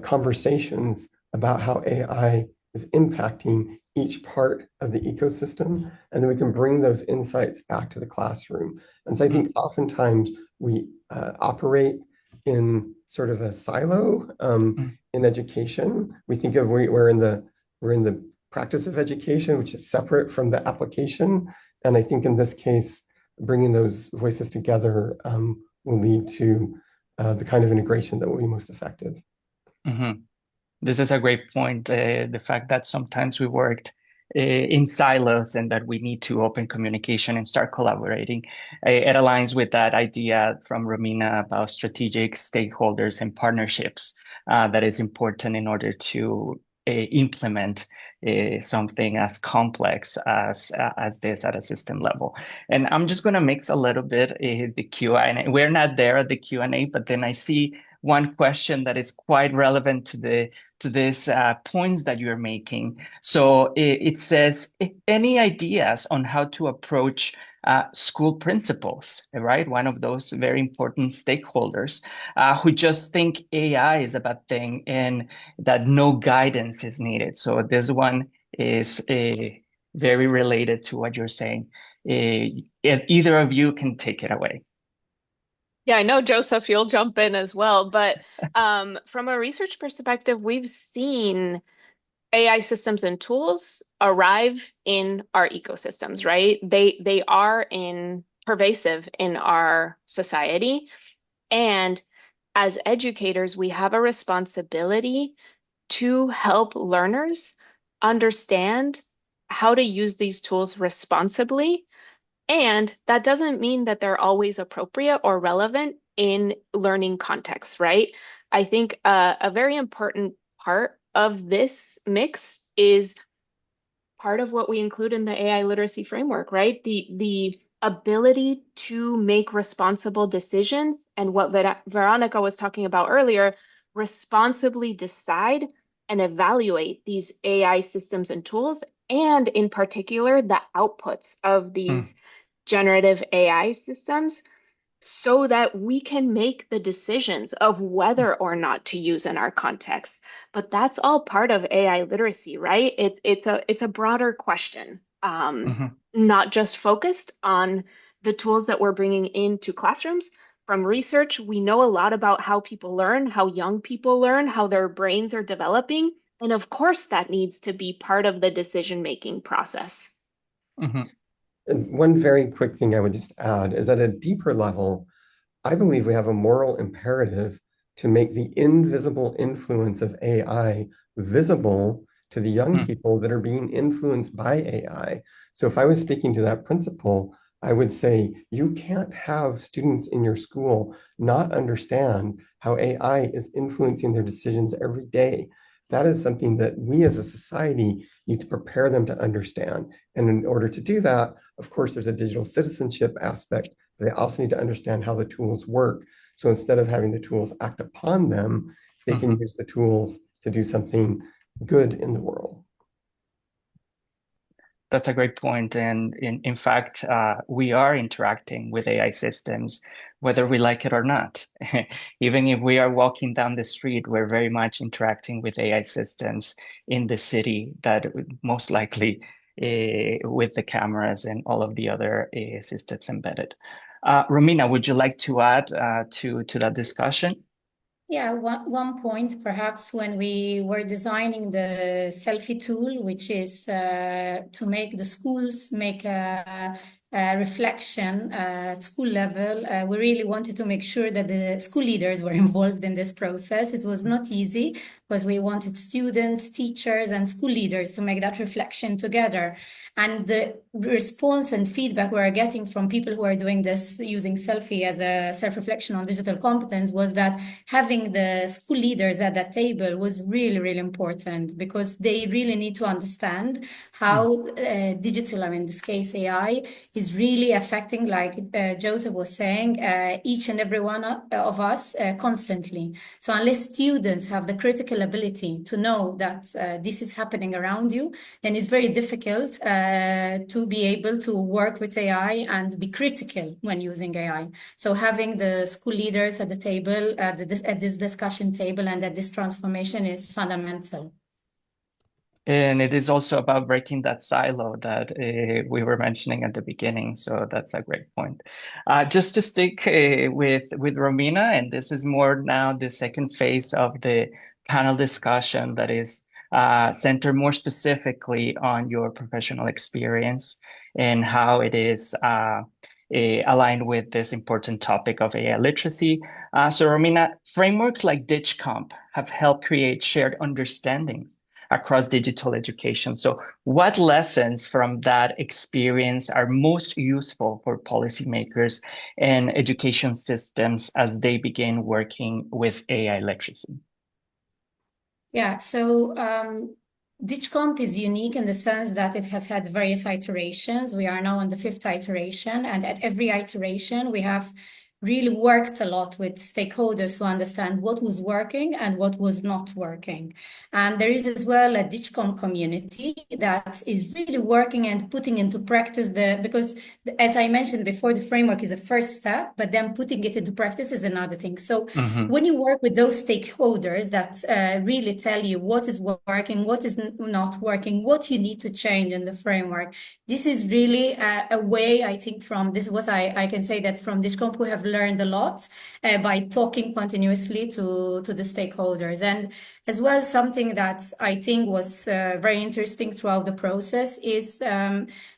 conversations about how AI is impacting each part of the ecosystem, and then we can bring those insights back to the classroom. And so I think oftentimes we operate in sort of a silo in education. We think of we're in the practice of education, which is separate from the application. And I think in this case, bringing those voices together will lead to the kind of integration that will be most effective. This is a great point. The fact that sometimes we worked in silos and that we need to open communication and start collaborating. It aligns with that idea from Romina about strategic stakeholders and partnerships that is important in order to implement something as complex as this at a system level. And I'm just going to mix a little bit the Q&A. We're not there at the Q&A, but then I see one question that is quite relevant to this points that you're making. So it says, any ideas on how to approach school principals, right? One of those very important stakeholders who just think AI is a bad thing and that no guidance is needed. So this one is very related to what you're saying. Either of you can take it away. Yeah, I know, Joseph, you'll jump in as well. But from a research perspective, we've seen AI systems and tools arrive in our ecosystems, right? They are pervasive in our society. And as educators, we have a responsibility to help learners understand how to use these tools responsibly. And that doesn't mean that they're always appropriate or relevant in learning contexts, right? I think a very important part of this mix is part of what we include in the AI literacy framework, right? The ability to make responsible decisions and what Veronica was talking about earlier, responsibly decide and evaluate these AI systems and tools, and in particular, the outputs of these generative AI systems so that we can make the decisions of whether or not to use in our context. But that's all part of AI literacy, right? It's a broader question, not just focused on the tools that we're bringing into classrooms. From research, we know a lot about how people learn, how young people learn, how their brains are developing. And of course, that needs to be part of the decision-making process. And one very quick thing I would just add is at a deeper level, I believe we have a moral imperative to make the invisible influence of AI visible to the young people that are being influenced by AI. So if I was speaking to that principle, I would say you can't have students in your school not understand how AI is influencing their decisions every day. That is something that we as a society need to prepare them to understand. And in order to do that, of course, there's a digital citizenship aspect. They also need to understand how the tools work. So instead of having the tools act upon them, they can use the tools to do something good in the world. That's a great point. And in fact, we are interacting with AI systems, whether we like it or not. Even if we are walking down the street, we're very much interacting with AI systems in the city that most likely with the cameras and all of the other systems embedded. Romina, would you like to add to that discussion? Yeah, one point, perhaps when we were designing the selfie tool, which is to make the schools make a reflection at school level, we really wanted to make sure that the school leaders were involved in this process. It was not easy because we wanted students, teachers, and school leaders to make that reflection together. And the response and feedback we are getting from people who are doing this using selfie as a self-reflection on digital competence was that having the school leaders at that table was really, really important because they really need to understand how digital, in this case, AI, is really affecting, like Joseph was saying, each and every one of us constantly. So unless students have the critical ability to know that this is happening around you, then it's very difficult to be able to work with AI and be critical when using AI. So having the school leaders at the table, at this discussion table and at this transformation is fundamental. And it is also about breaking that silo that we were mentioning at the beginning. So that's a great point. Just to stick with Romina, and this is more now the second phase of the panel discussion that is centered more specifically on your professional experience and how it is aligned with this important topic of AI literacy. So Romina, frameworks like DigComp have helped create shared understandings across digital education. So what lessons from that experience are most useful for policymakers and education systems as they begin working with AI literacy? Yeah, so DigComp is unique in the sense that it has had various iterations. We are now on the 5th iteration, and at every iteration, we have really worked a lot with stakeholders to understand what was working and what was not working. And there is as well a DigComp community that is really working and putting into practice because as I mentioned before, the framework is a first step, but then putting it into practice is another thing. So when you work with those stakeholders that really tell you what is working, what is not working, what you need to change in the framework, this is really a way, I think, this is what I can say that from DigComp we have learned a lot by talking continuously to the stakeholders. And as well, something that I think was very interesting throughout the process is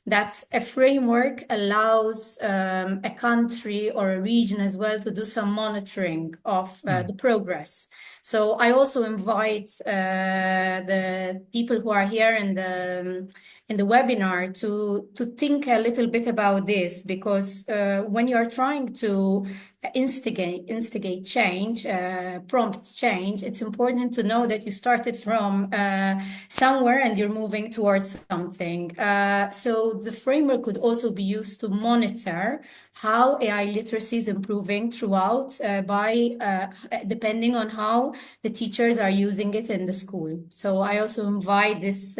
that a framework allows a country or a region as well to do some monitoring of the progress. So I also invite the people who are here in the webinar to think a little bit about this, because when you're trying to instigate change, prompt change, it's important to know that you started from somewhere and you're moving towards something. So the framework could also be used to monitor how AI literacy is improving throughout depending on how the teachers are using it in the school. So I also invite this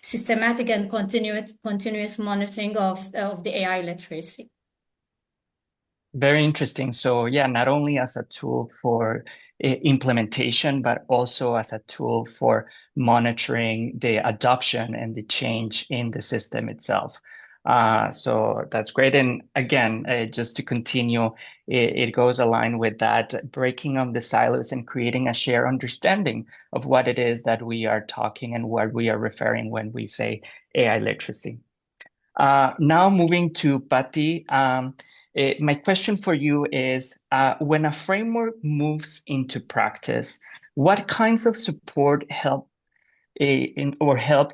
systematic and continuous monitoring of the AI literacy. Very interesting. So yeah, not only as a tool for implementation, but also as a tool for monitoring the adoption and the change in the system itself. So that's great. And again, just to continue, it goes aligned with that, breaking of the silos and creating a shared understanding of what it is that we are talking and what we are referring when we say AI literacy. Now moving to Patti, my question for you is, when a framework moves into practice, what kinds of support help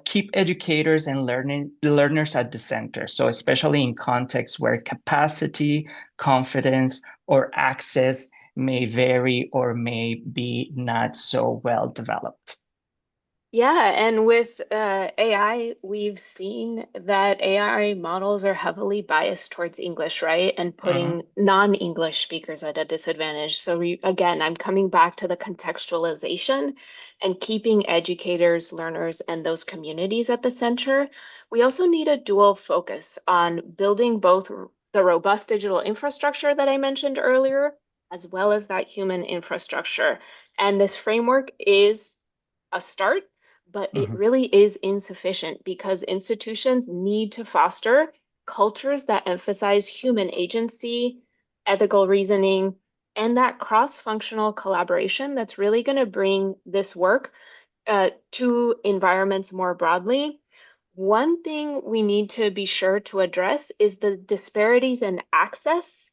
keep educators and learners at the center? So especially in contexts where capacity, confidence, or access may vary or may be not so well developed. Yeah, and with AI, we've seen that AI models are heavily biased towards English, right? And putting non-English speakers at a disadvantage. So again, I'm coming back to the contextualization and keeping educators, learners, and those communities at the center. We also need a dual focus on building both the robust digital infrastructure that I mentioned earlier, as well as that human infrastructure. And this framework is a start, but it really is insufficient because institutions need to foster cultures that emphasize human agency, ethical reasoning, and that cross-functional collaboration that's really going to bring this work to environments more broadly. One thing we need to be sure to address is the disparities in access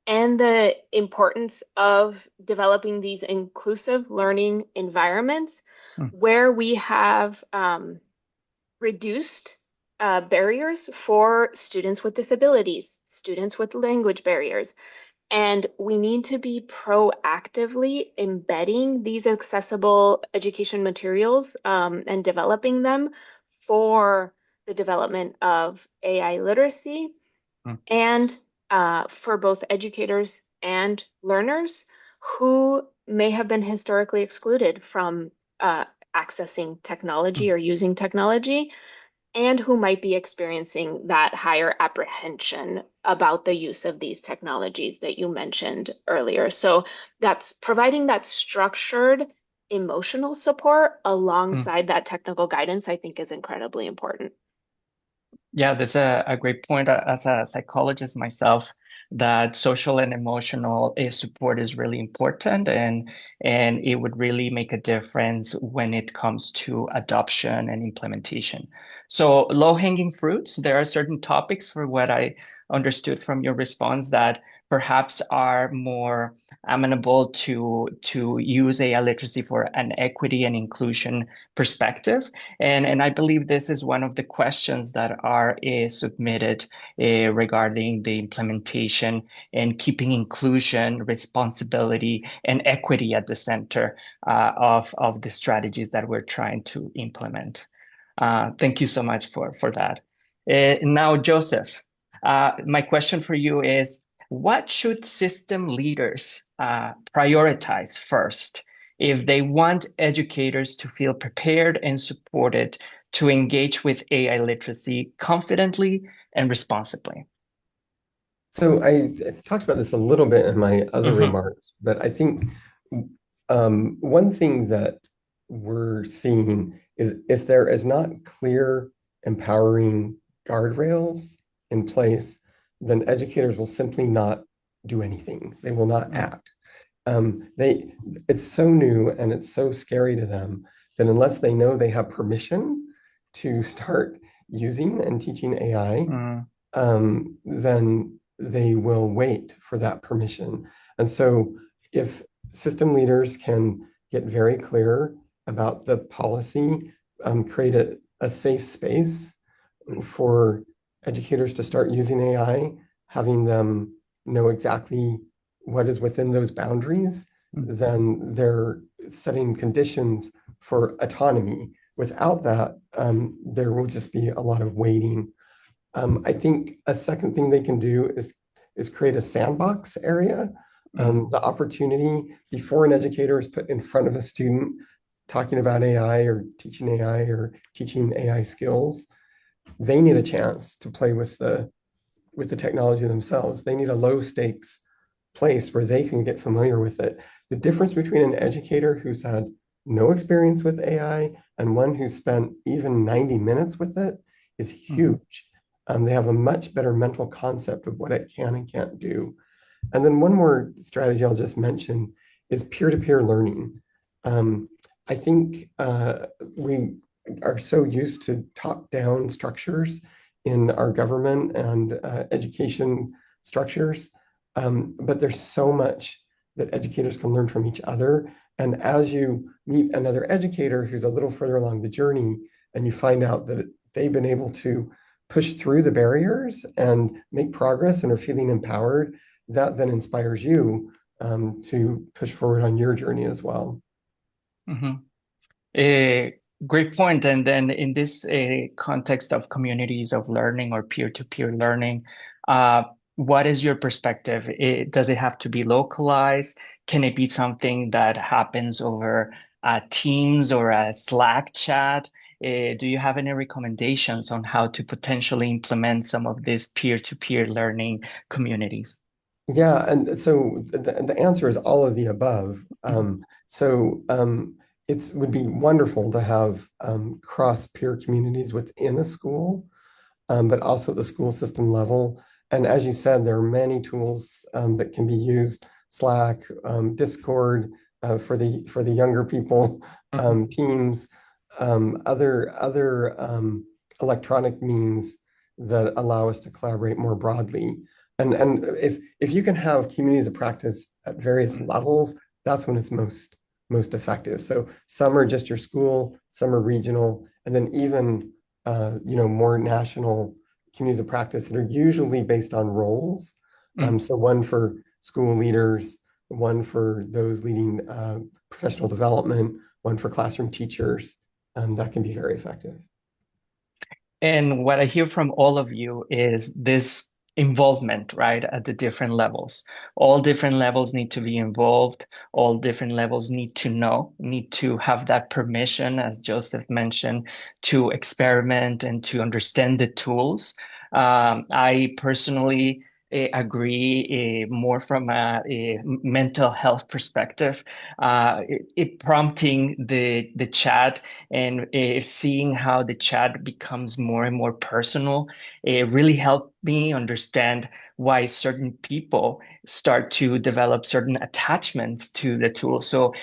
and the importance of developing these inclusive learning environments where we have reduced barriers for students with disabilities, students with language barriers. And we need to be proactively embedding these accessible education materials and developing them for the development of AI literacy and for both educators and learners who may have been historically excluded from accessing technology or using technology, and who might be experiencing that higher apprehension about the use of these technologies that you mentioned earlier. So that's providing that structured emotional support alongside that technical guidance, I think is incredibly important. Yeah, that's a great point. As a psychologist myself, that social and emotional support is really important, and it would really make a difference when it comes to adoption and implementation. So low-hanging fruits, there are certain topics, for what I understood from your response, that perhaps are more amenable to use AI literacy for an equity and inclusion perspective. And I believe this is one of the questions that are submitted regarding the implementation and keeping inclusion, responsibility, and equity at the center of the strategies that we're trying to implement. Thank you so much for that. Now, Joseph, my question for you is, what should system leaders prioritize first if they want educators to feel prepared and supported to engage with AI literacy confidently and responsibly? So I talked about this a little bit in my other remarks, but I think one thing that we're seeing is if there is not clear, empowering guardrails in place, then educators will simply not do anything. They will not act. It's so new and it's so scary to them that unless they know they have permission to start using and teaching AI, Mm, then they will wait for that permission. And so if system leaders can get very clear about the policy, create a safe space for educators to start using AI, having them know exactly what is within those boundaries, then they're setting conditions for autonomy. Without that, there will just be a lot of waiting. I think a second thing they can do is create a sandbox area. The opportunity before an educator is put in front of a student talking about AI or teaching AI skills, they need a chance to play with the technology themselves. They need a low stakes place where they can get familiar with it. The difference between an educator who's had no experience with AI and one who's spent even 90 minutes with it is huge. They have a much better mental concept of what it can and can't do. And then one more strategy I'll just mention is peer-to-peer learning. I think we are so used to top-down structures in our government and education structures, but there's so much that educators can learn from each other. And as you meet another educator who's a little further along the journey, and you find out that they've been able to push through the barriers and make progress and are feeling empowered, that then inspires you to push forward on your journey as well. A great point. And then in this context of communities of learning or peer-to-peer learning, what is your perspective? Does it have to be localized? Can it be something that happens over Teams or a Slack chat? Do you have any recommendations on how to potentially implement some of these peer-to-peer learning communities? Yeah, and so the answer is all of the above. It would be wonderful to have cross-peer communities within a school, but also at the school system level. And as you said, there are many tools that can be used: Slack, Discord for the younger people, Teams, other electronic means that allow us to collaborate more broadly. And if you can have communities of practice at various levels, that's when it's most effective. So some are just your school, some are regional, and then even more national communities of practice that are usually based on roles. So one for school leaders, one for those leading professional development, one for classroom teachers. That can be very effective. And what I hear from all of you is this involvement, right, at the different levels. All different levels need to be involved. All different levels need to know, need to have that permission, as Joseph mentioned, to experiment and to understand the tools. I personally agree more from a mental health perspective. It prompting the chat and seeing how the chat becomes more and more personal, it really helped me understand why certain people start to develop certain attachments to the tool. So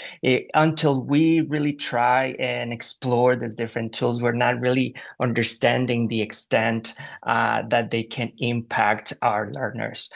until we really try and explore these different tools, we're not really understanding the extent that they can impact our learners.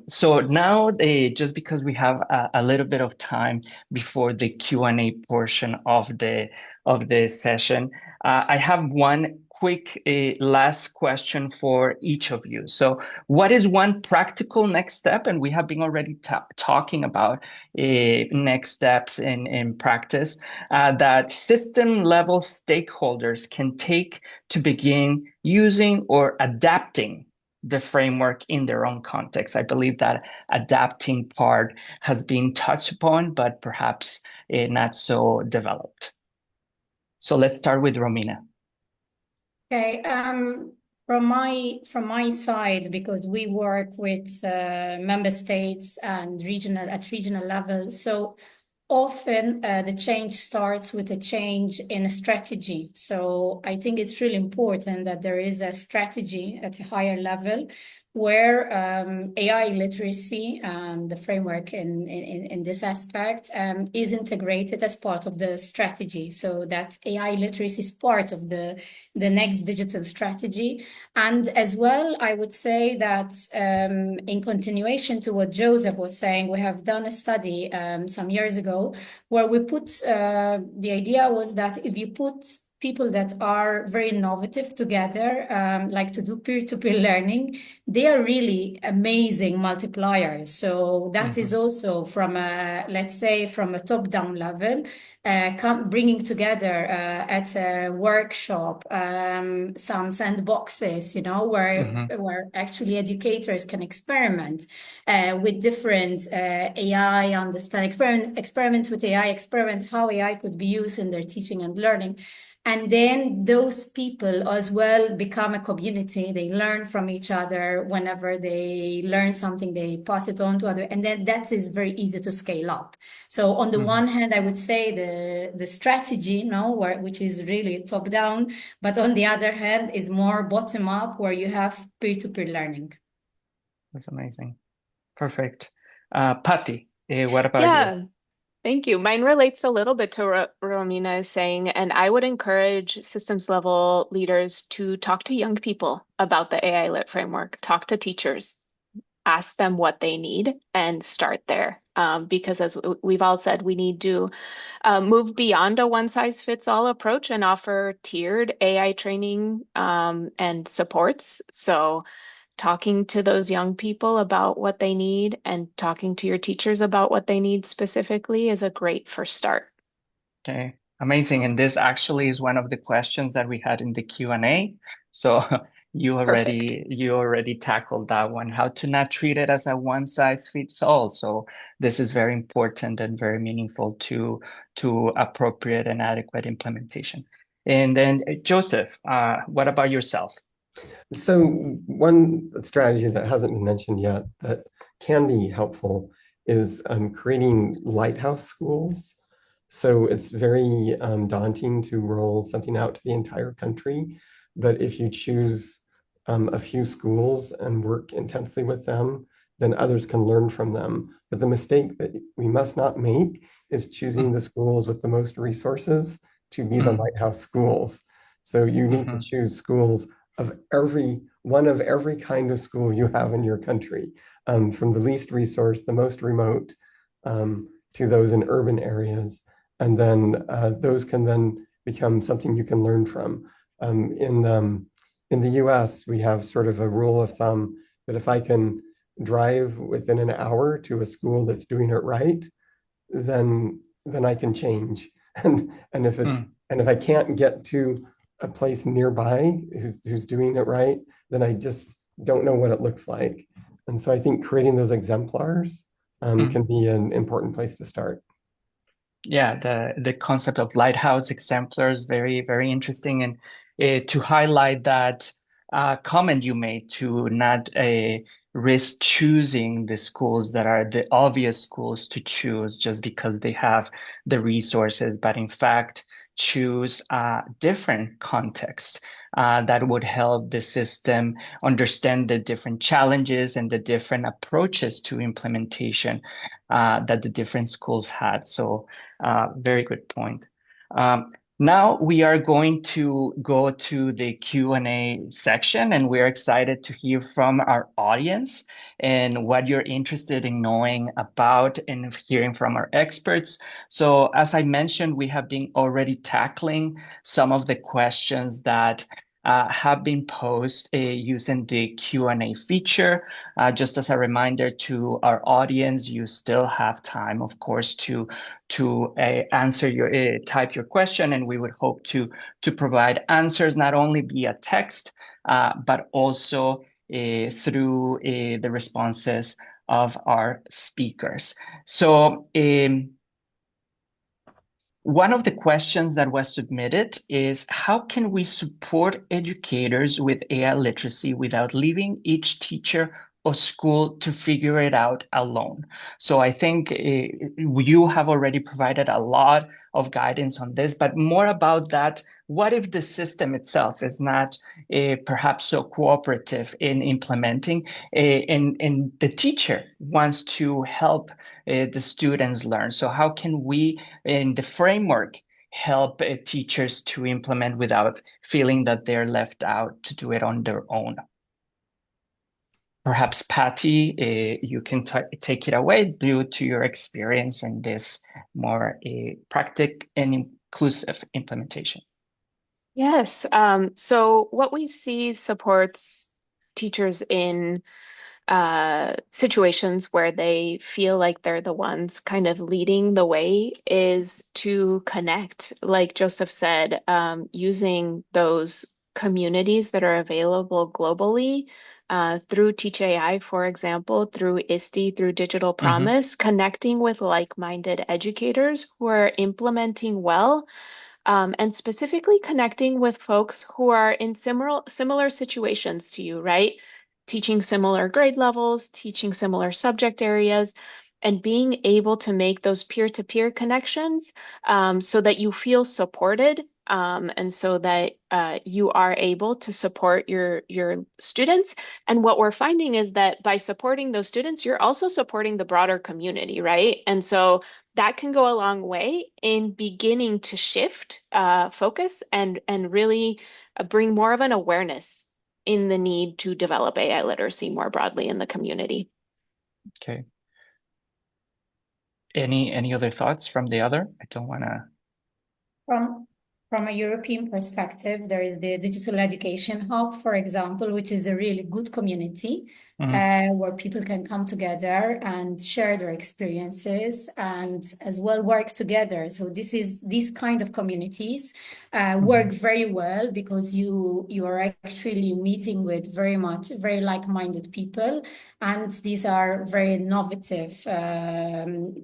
So now, just because we have a little bit of time before the Q&A portion of the session, I have one quick last question for each of you. So what is one practical next step? And we have been already talking about next steps in practice that system level stakeholders can take to begin using or adapting the framework in their own context. I believe that adapting part has been touched upon, but perhaps not so developed. So let's start with Romina. Okay, from my side, because we work with member states and regional level, so often the change starts with a change in a strategy. So I think it's really important that there is a strategy at a higher level where AI literacy and the framework in this aspect is integrated as part of the strategy. So that AI literacy is part of the next digital strategy. And as well, I would say that in continuation to what Joseph was saying, we have done a study some years ago where we put, the idea was that if you put people that are very innovative together, like to do peer-to-peer learning, they are really amazing multipliers. So that is also from a, let's say, from a top-down level, bringing together at a workshop some sandboxes, where actually educators can experiment with different AI, experiment with AI, experiment how AI could be used in their teaching and learning. And then those people as well become a community. They learn from each other. Whenever they learn something, they pass it on to others. And then that is very easy to scale up. So on the one hand, I would say the strategy, which is really top down, but on the other hand is more bottom up, where you have peer-to-peer learning. That's amazing. Perfect. Patty, what about you? Yeah, thank you. Mine relates a little bit to what Romina is saying, and I would encourage systems level leaders to talk to young people about the AILit framework, talk to teachers, ask them what they need, and start there. Because as we've all said, we need to move beyond a one-size-fits-all approach and offer tiered AI training and supports. So talking to those young people about what they need and talking to your teachers about what they need specifically is a great first start. Okay, amazing. And this actually is one of the questions that we had in the Q&A. So you already tackled that one, how to not treat it as a one size fits all. So this is very important and very meaningful to appropriate and adequate implementation. And then Joseph, what about yourself? So one strategy that hasn't been mentioned yet that can be helpful is creating lighthouse schools. So it's very daunting to roll something out to the entire country, but if you choose a few schools and work intensely with them, then others can learn from them. But the mistake that we must not make is choosing the schools with the most resources to be the lighthouse schools. So you need to choose schools of every kind of school you have in your country, from the least resource, the most remote, to those in urban areas. And then those can then become something you can learn from. In the US, we have sort of a rule of thumb that if I can drive within an hour to a school that's doing it right, then I can change. And if I can't get to a place nearby who's doing it right, then I just don't know what it looks like. And so I think creating those exemplars can be an important place to start. Yeah, the concept of lighthouse exemplars, very, very interesting. And to highlight that comment you made to not risk choosing the schools that are the obvious schools to choose just because they have the resources, but in fact, choose different contexts that would help the system understand the different challenges and the different approaches to implementation that the different schools had. So very good point. Now we are going to go to the Q&A section, and we're excited to hear from our audience and what you're interested in knowing about and hearing from our experts. So as I mentioned, we have been already tackling some of the questions that have been posed using the Q&A feature. Just as a reminder to our audience, you still have time, of course, to answer type your question, and we would hope to provide answers not only via text, but also through the responses of our speakers. So one of the questions that was submitted is, how can we support educators with AI literacy without leaving each teacher of school to figure it out alone. So I think you have already provided a lot of guidance on this, but more about that. What if the system itself is not perhaps so cooperative in implementing, and the teacher wants to help the students learn? So how can we, in the framework, help teachers to implement without feeling that they're left out to do it on their own? Perhaps Patty, you can take it away due to your experience in this more practical and inclusive implementation. Yes. So what we see supports teachers in situations where they feel like they're the ones kind of leading the way is to connect, like Joseph said, using those communities that are available globally through Teach AI, for example, through ISTE, through Digital Promise, connecting with like-minded educators who are implementing well. And specifically connecting with folks who are in similar situations to you, right? Teaching similar grade levels, teaching similar subject areas, and being able to make those peer-to-peer connections so that you feel supported and so that you are able to support your students. And what we're finding is that by supporting those students, you're also supporting the broader community, right? And so that can go a long way in beginning to shift focus and really bring more of an awareness in the need to develop AI literacy more broadly in the community. Okay. Any other thoughts from the other? I don't want to. From a European perspective, there is the Digital Education Hub, for example, which is a really good community where people can come together and share their experiences and as well work together. So these kind of communities work very well because you are actually meeting with very like-minded people, and these are very innovative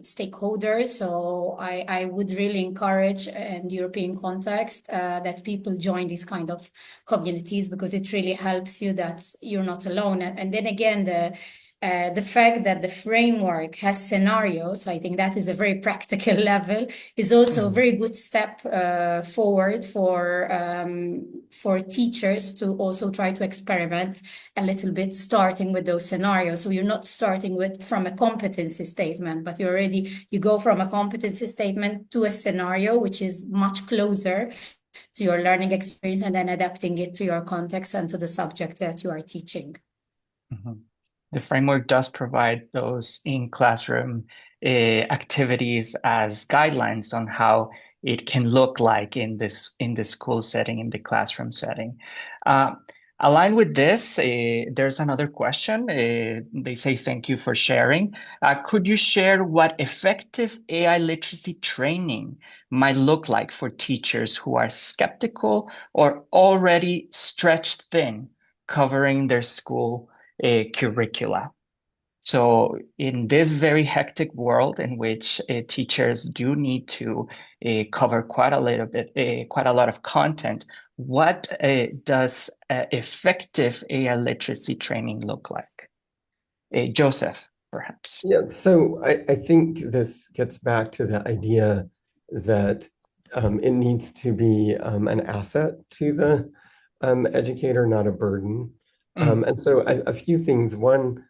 stakeholders. So I would really encourage in the European context that people join these kind of communities because it really helps you that you're not alone. And then again, the fact that the framework has scenarios, I think that is a very practical level, is also a very good step forward for teachers to also try to experiment a little bit, starting with those scenarios. So you're not starting from a competency statement, but you go from a competency statement to a scenario, which is much closer to your learning experience, and then adapting it to your context and to the subject that you are teaching. The framework does provide those in-classroom activities as guidelines on how it can look like in the school setting, in the classroom setting. Aligned with this, there's another question. They say, thank you for sharing. Could you share what effective AI literacy training might look like for teachers who are skeptical or already stretched thin covering their school curricula? So in this very hectic world in which teachers do need to cover quite a lot of content, what does effective AI literacy training look like? Joseph, perhaps. Yeah, so I think this gets back to the idea that it needs to be an asset to the educator, not a burden. And so a few things. One,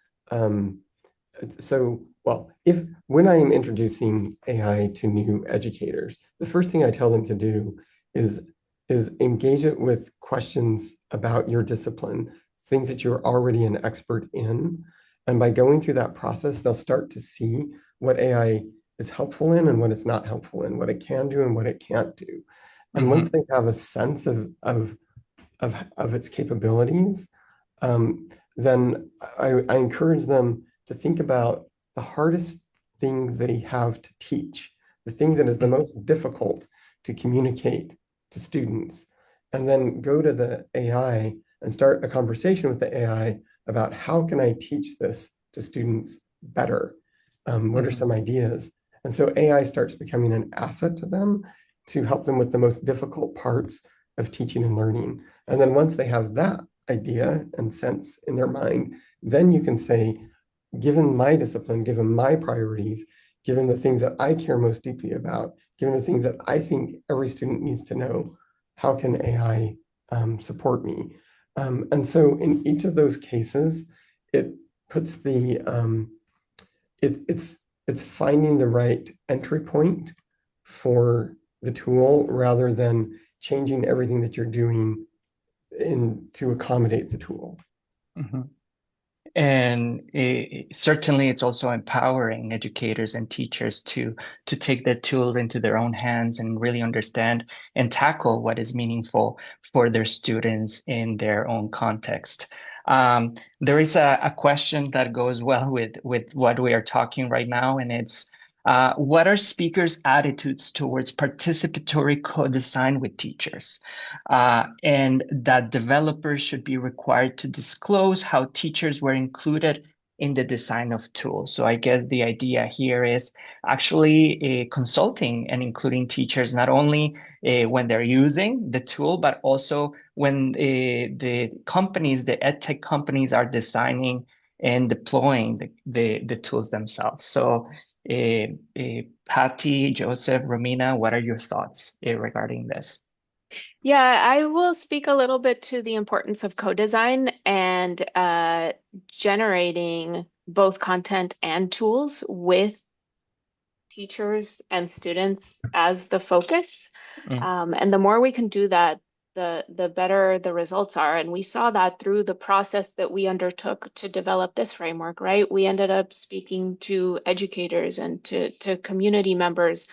when I am introducing AI to new educators, the first thing I tell them to do is engage it with questions about your discipline, things that you're already an expert in. And by going through that process, they'll start to see what AI is helpful in and what it's not helpful in, what it can do and what it can't do. And once they have a sense of its capabilities, then I encourage them to think about the hardest thing they have to teach, the thing that is the most difficult to communicate to students, and then go to the AI and start a conversation with the AI about how can I teach this to students better? What are some ideas? And so AI starts becoming an asset to them to help them with the most difficult parts of teaching and learning. And then once they have that idea and sense in their mind, then you can say, given my discipline, given my priorities, given the things that I care most deeply about, given the things that I think every student needs to know, how can AI support me? And so in each of those cases, it puts the it's finding the right entry point for the tool rather than changing everything that you're doing to accommodate the tool. Mm-hmm. And certainly, it's also empowering educators and teachers to take the tools into their own hands and really understand and tackle what is meaningful for their students in their own context. There is a question that goes well with what we are talking right now, and it's what are speakers' attitudes towards participatory co-design with teachers? And that developers should be required to disclose how teachers were included in the design of tools. So I guess the idea here is actually consulting and including teachers not only when they're using the tool, but also when the companies, the edtech companies, are designing and deploying the tools themselves. So Patty, Joseph, Romina, what are your thoughts regarding this? Yeah, I will speak a little bit to the importance of co-design and generating both content and tools with teachers and students as the focus. And the more we can do that, the better the results are. And we saw that through the process that we undertook to develop this framework, right? We ended up speaking to educators and to community members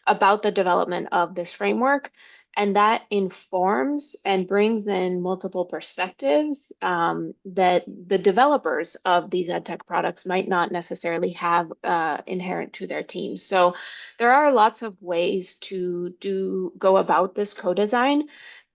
about the development of this framework. And that informs and brings in multiple perspectives that the developers of these edtech products might not necessarily have inherent to their teams. So there are lots of ways to go about this co-design.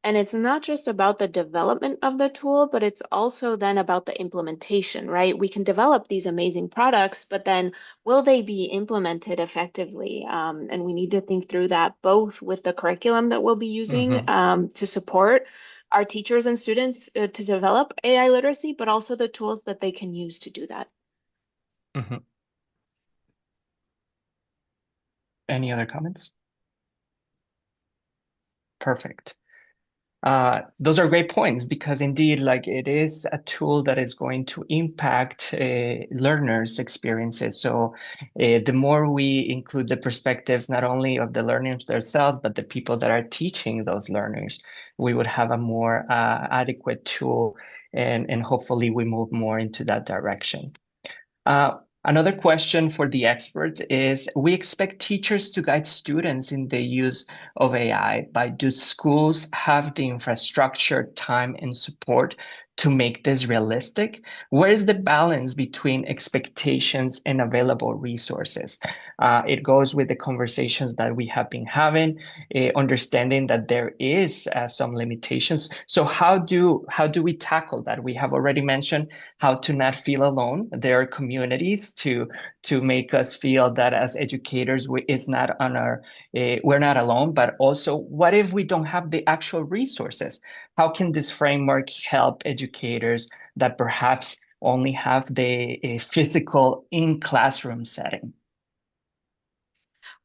And it's not just about the development of the tool, but it's also then about the implementation, right? We can develop these amazing products, but then will they be implemented effectively? And we need to think through that both with the curriculum that we'll be using to support our teachers and students to develop AI literacy, but also the tools that they can use to do that. Any other comments? Perfect. Those are great points because indeed, like it is a tool that is going to impact learners' experiences. So the more we include the perspectives, not only of the learners themselves, but the people that are teaching those learners, we would have a more adequate tool and hopefully we move more into that direction. Another question for the expert is, we expect teachers to guide students in the use of AI, but do schools have the infrastructure, time, and support to make this realistic? Where is the balance between expectations and available resources? It goes with the conversations that we have been having, understanding that there is some limitations. So how do we tackle that? We have already mentioned how to not feel alone. There are communities to make us feel that as educators, we're not alone, but also what if we don't have the actual resources? How can this framework help educators that perhaps only have the physical in-classroom setting?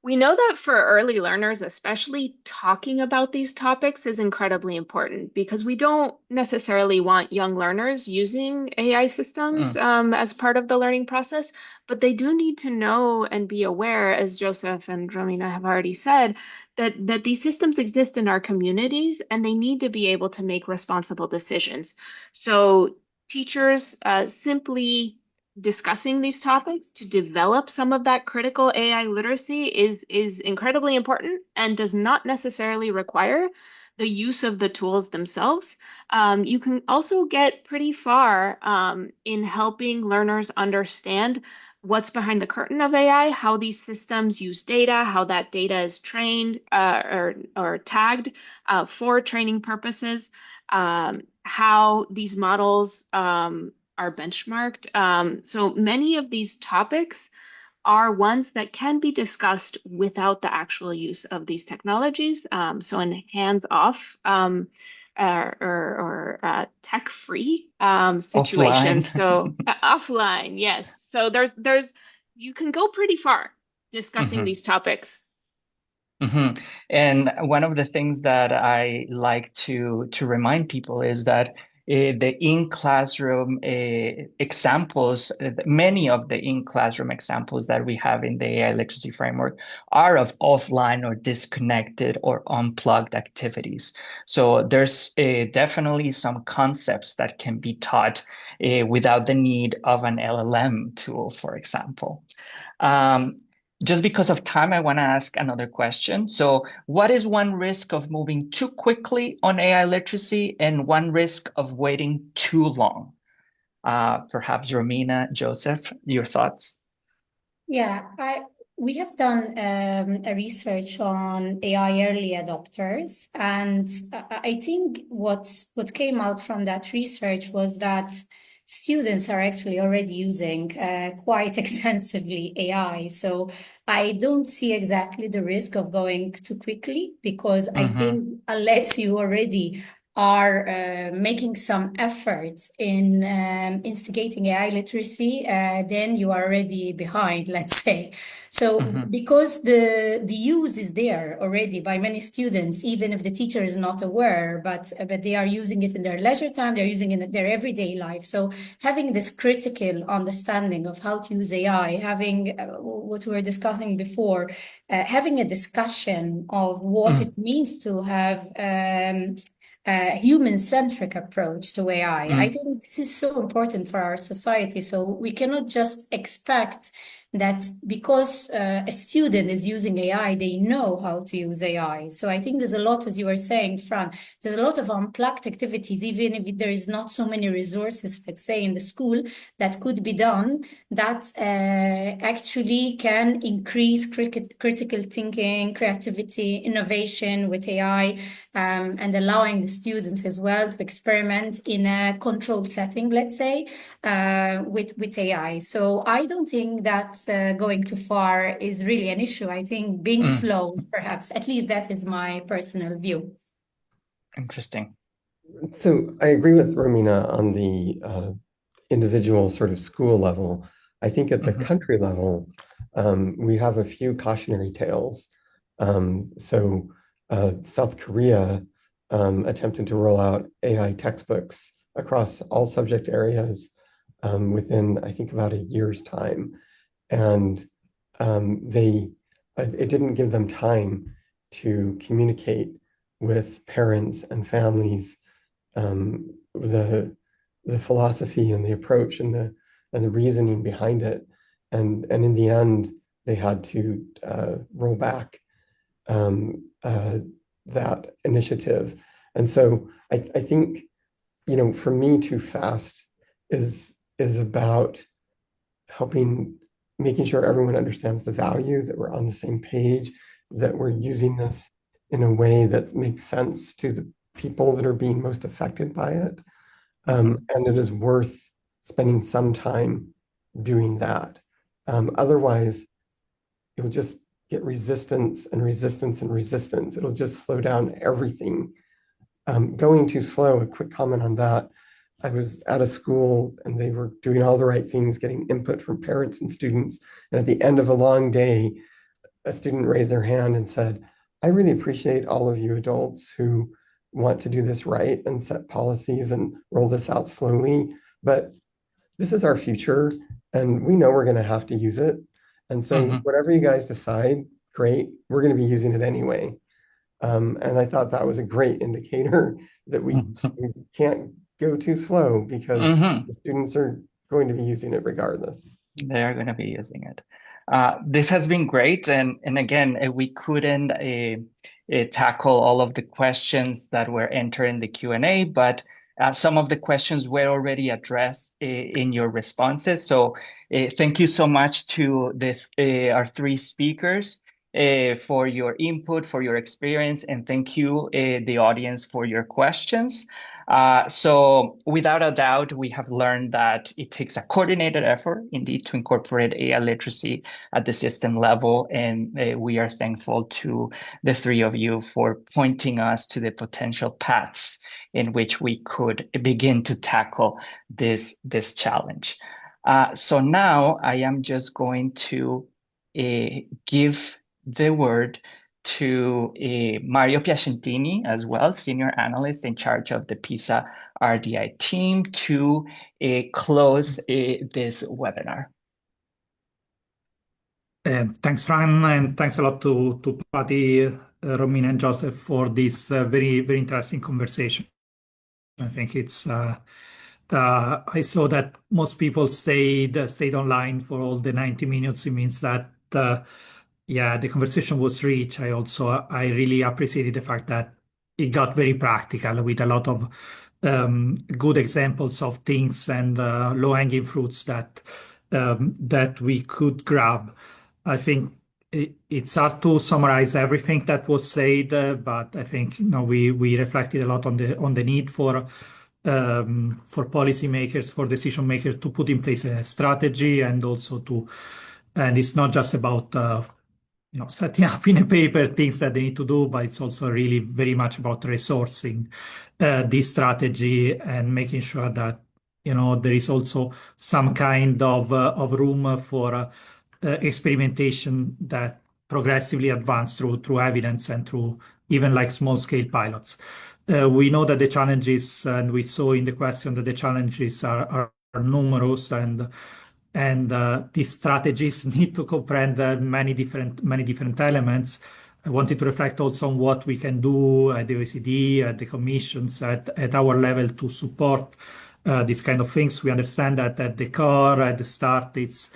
We know that for early learners, especially talking about these topics is incredibly important because we don't necessarily want young learners using AI systems as part of the learning process, but they do need to know and be aware, as Joseph and Romina have already said, that these systems exist in our communities and they need to be able to make responsible decisions. So teachers simply discussing these topics to develop some of that critical AI literacy is incredibly important and does not necessarily require the use of the tools themselves. You can also get pretty far in helping learners understand what's behind the curtain of AI, how these systems use data, how that data is trained or tagged for training purposes, how these models are benchmarked. So many of these topics are ones that can be discussed without the actual use of these technologies. So in hands-off or tech-free Offline. situations. So offline, yes. So there's you can go pretty far discussing these topics. And one of the things that I like to remind people is that the in-classroom examples, many of the in-classroom examples that we have in the AI literacy framework are of offline or disconnected or unplugged activities. So there's definitely some concepts that can be taught without the need of an LLM tool, for example. Um, just because of time, I want to ask another question. So, what is one risk of moving too quickly on AI literacy and one risk of waiting too long? Perhaps Romina, Joseph, your thoughts? Yeah, we have done a research on AI early adopters, and I think what came out from that research was that students are actually already using quite extensively AI. So I don't see exactly the risk of going too quickly, because I think unless you already are making some efforts in instigating AI literacy, then you are already behind, let's say. So because the use is there already by many students, even if the teacher is not aware, but they are using it in their leisure time, they're using it in their everyday life. So having this critical understanding of how to use AI, having what we were discussing before, having a discussion of what it means to have a human-centric approach to AI. I think this is so important for our society. So we cannot just expect that because a student is using AI, they know how to use AI. So I think there's a lot, as you were saying, Fran, there's a lot of unplugged activities, even if there is not so many resources, let's say, in the school that could be done, that actually can increase critical thinking, creativity, innovation with AI, and allowing the students as well to experiment in a controlled setting, let's say, with AI. So I don't think that going too far is really an issue. I think being slow is perhaps, at least that is my personal view. Interesting. So I agree with Romina on the individual sort of school level. I think at the country level, we have a few cautionary tales. South Korea attempted to roll out AI textbooks across all subject areas within, I think, about a year's time. And it didn't give them time to communicate with parents and families the philosophy and the approach and the reasoning behind it, and in the end they had to roll back that initiative. And so I think, for me, too fast is about making sure everyone understands the value, that we're on the same page, that we're using this in a way that makes sense to the people that are being most affected by it. And it is worth spending some time doing that. Otherwise, you'll just get resistance and resistance and resistance. It'll just slow down everything. Going too slow, a quick comment on that. I was at a school and they were doing all the right things, getting input from parents and students. And at the end of a long day, a student raised their hand and said, I really appreciate all of you adults who want to do this right and set policies and roll this out slowly. But this is our future and we know we're going to have to use it. And so whatever you guys decide, great, we're going to be using it anyway. And I thought that was a great indicator that we can't go too slow, because the students are going to be using it regardless. They are going to be using it. This has been great. And again, we couldn't tackle all of the questions that were entered in the Q&A, but some of the questions were already addressed in your responses. So thank you so much to our three speakers for your input, for your experience, and thank you, the audience, for your questions. So without a doubt, we have learned that it takes a coordinated effort indeed to incorporate AI literacy at the system level. And we are thankful to the three of you for pointing us to the potential paths in which we could begin to tackle this challenge. So now I am just going to give the word to Mario Piacentini as well, Senior Analyst in charge of the PISA RDI team, to close this webinar. Thanks, Fran, and thanks a lot to Patty, Romina, and Joseph for this very, very interesting conversation. I think it's I saw that most people stayed online for all the 90 minutes. It means that yeah, the conversation was rich. I really appreciated the fact that it got very practical with a lot of good examples of things and low-hanging fruits that we could grab. I think it's hard to summarize everything that was said, but I think we reflected a lot on the need for policymakers, for decision makers to put in place a strategy, and it's not just about setting up in a paper things that they need to do, but it's also really very much about resourcing this strategy and making sure that there is also some kind of room for experimentation that progressively advance through evidence and through even like small scale pilots. We know that the challenges, and we saw in the question that the challenges are numerous, and these strategies need to comprehend many different elements. I wanted to reflect also on what we can do at the OECD, at the commissions, at our level to support these kind of things. We understand that at the core, at the start, it's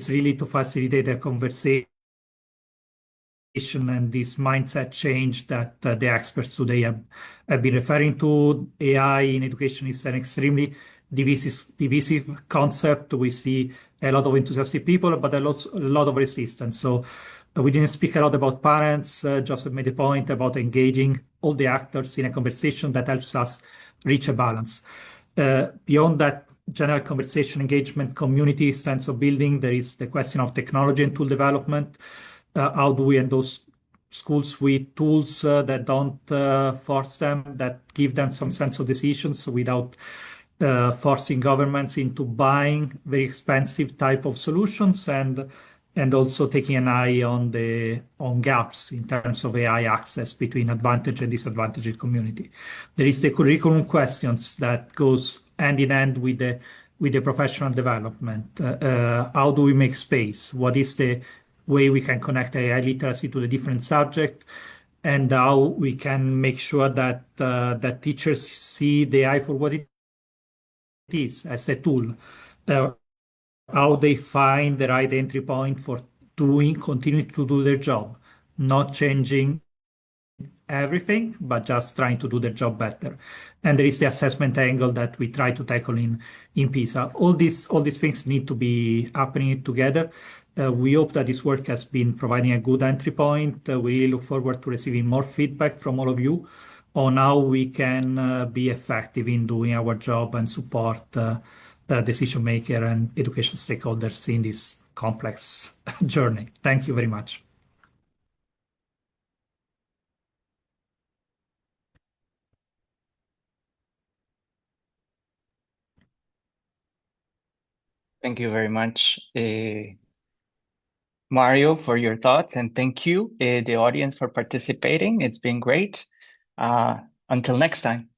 really to facilitate a conversation and this mindset change that the experts today have been referring to. AI in education is an extremely divisive concept. We see a lot of enthusiastic people, but a lot of resistance. So we didn't speak a lot about parents. Joseph made a point about engaging all the actors in a conversation that helps us reach a balance. Beyond that general conversation, engagement, community sense of building, there is the question of technology and tool development. How do we endorse schools with tools that don't force them, that give them some sense of decisions without forcing governments into buying very expensive type of solutions, and also taking an eye on gaps in terms of AI access between advantaged and disadvantaged community. There is the curriculum questions that goes hand in hand with the professional development. How do we make space? What is the way we can connect AI literacy to the different subject, and how we can make sure that teachers see the AI for what it is, as a tool. How they find the right entry point for continuing to do their job, not changing everything, but just trying to do their job better. And there is the assessment angle that we try to tackle in PISA. All these things need to be happening together. We hope that this work has been providing a good entry point. We really look forward to receiving more feedback from all of you on how we can be effective in doing our job and support decision maker and education stakeholders in this complex journey. Thank you very much. Thank you very much, Mario, for your thoughts, and thank you, the audience, for participating. It's been great. Until next time.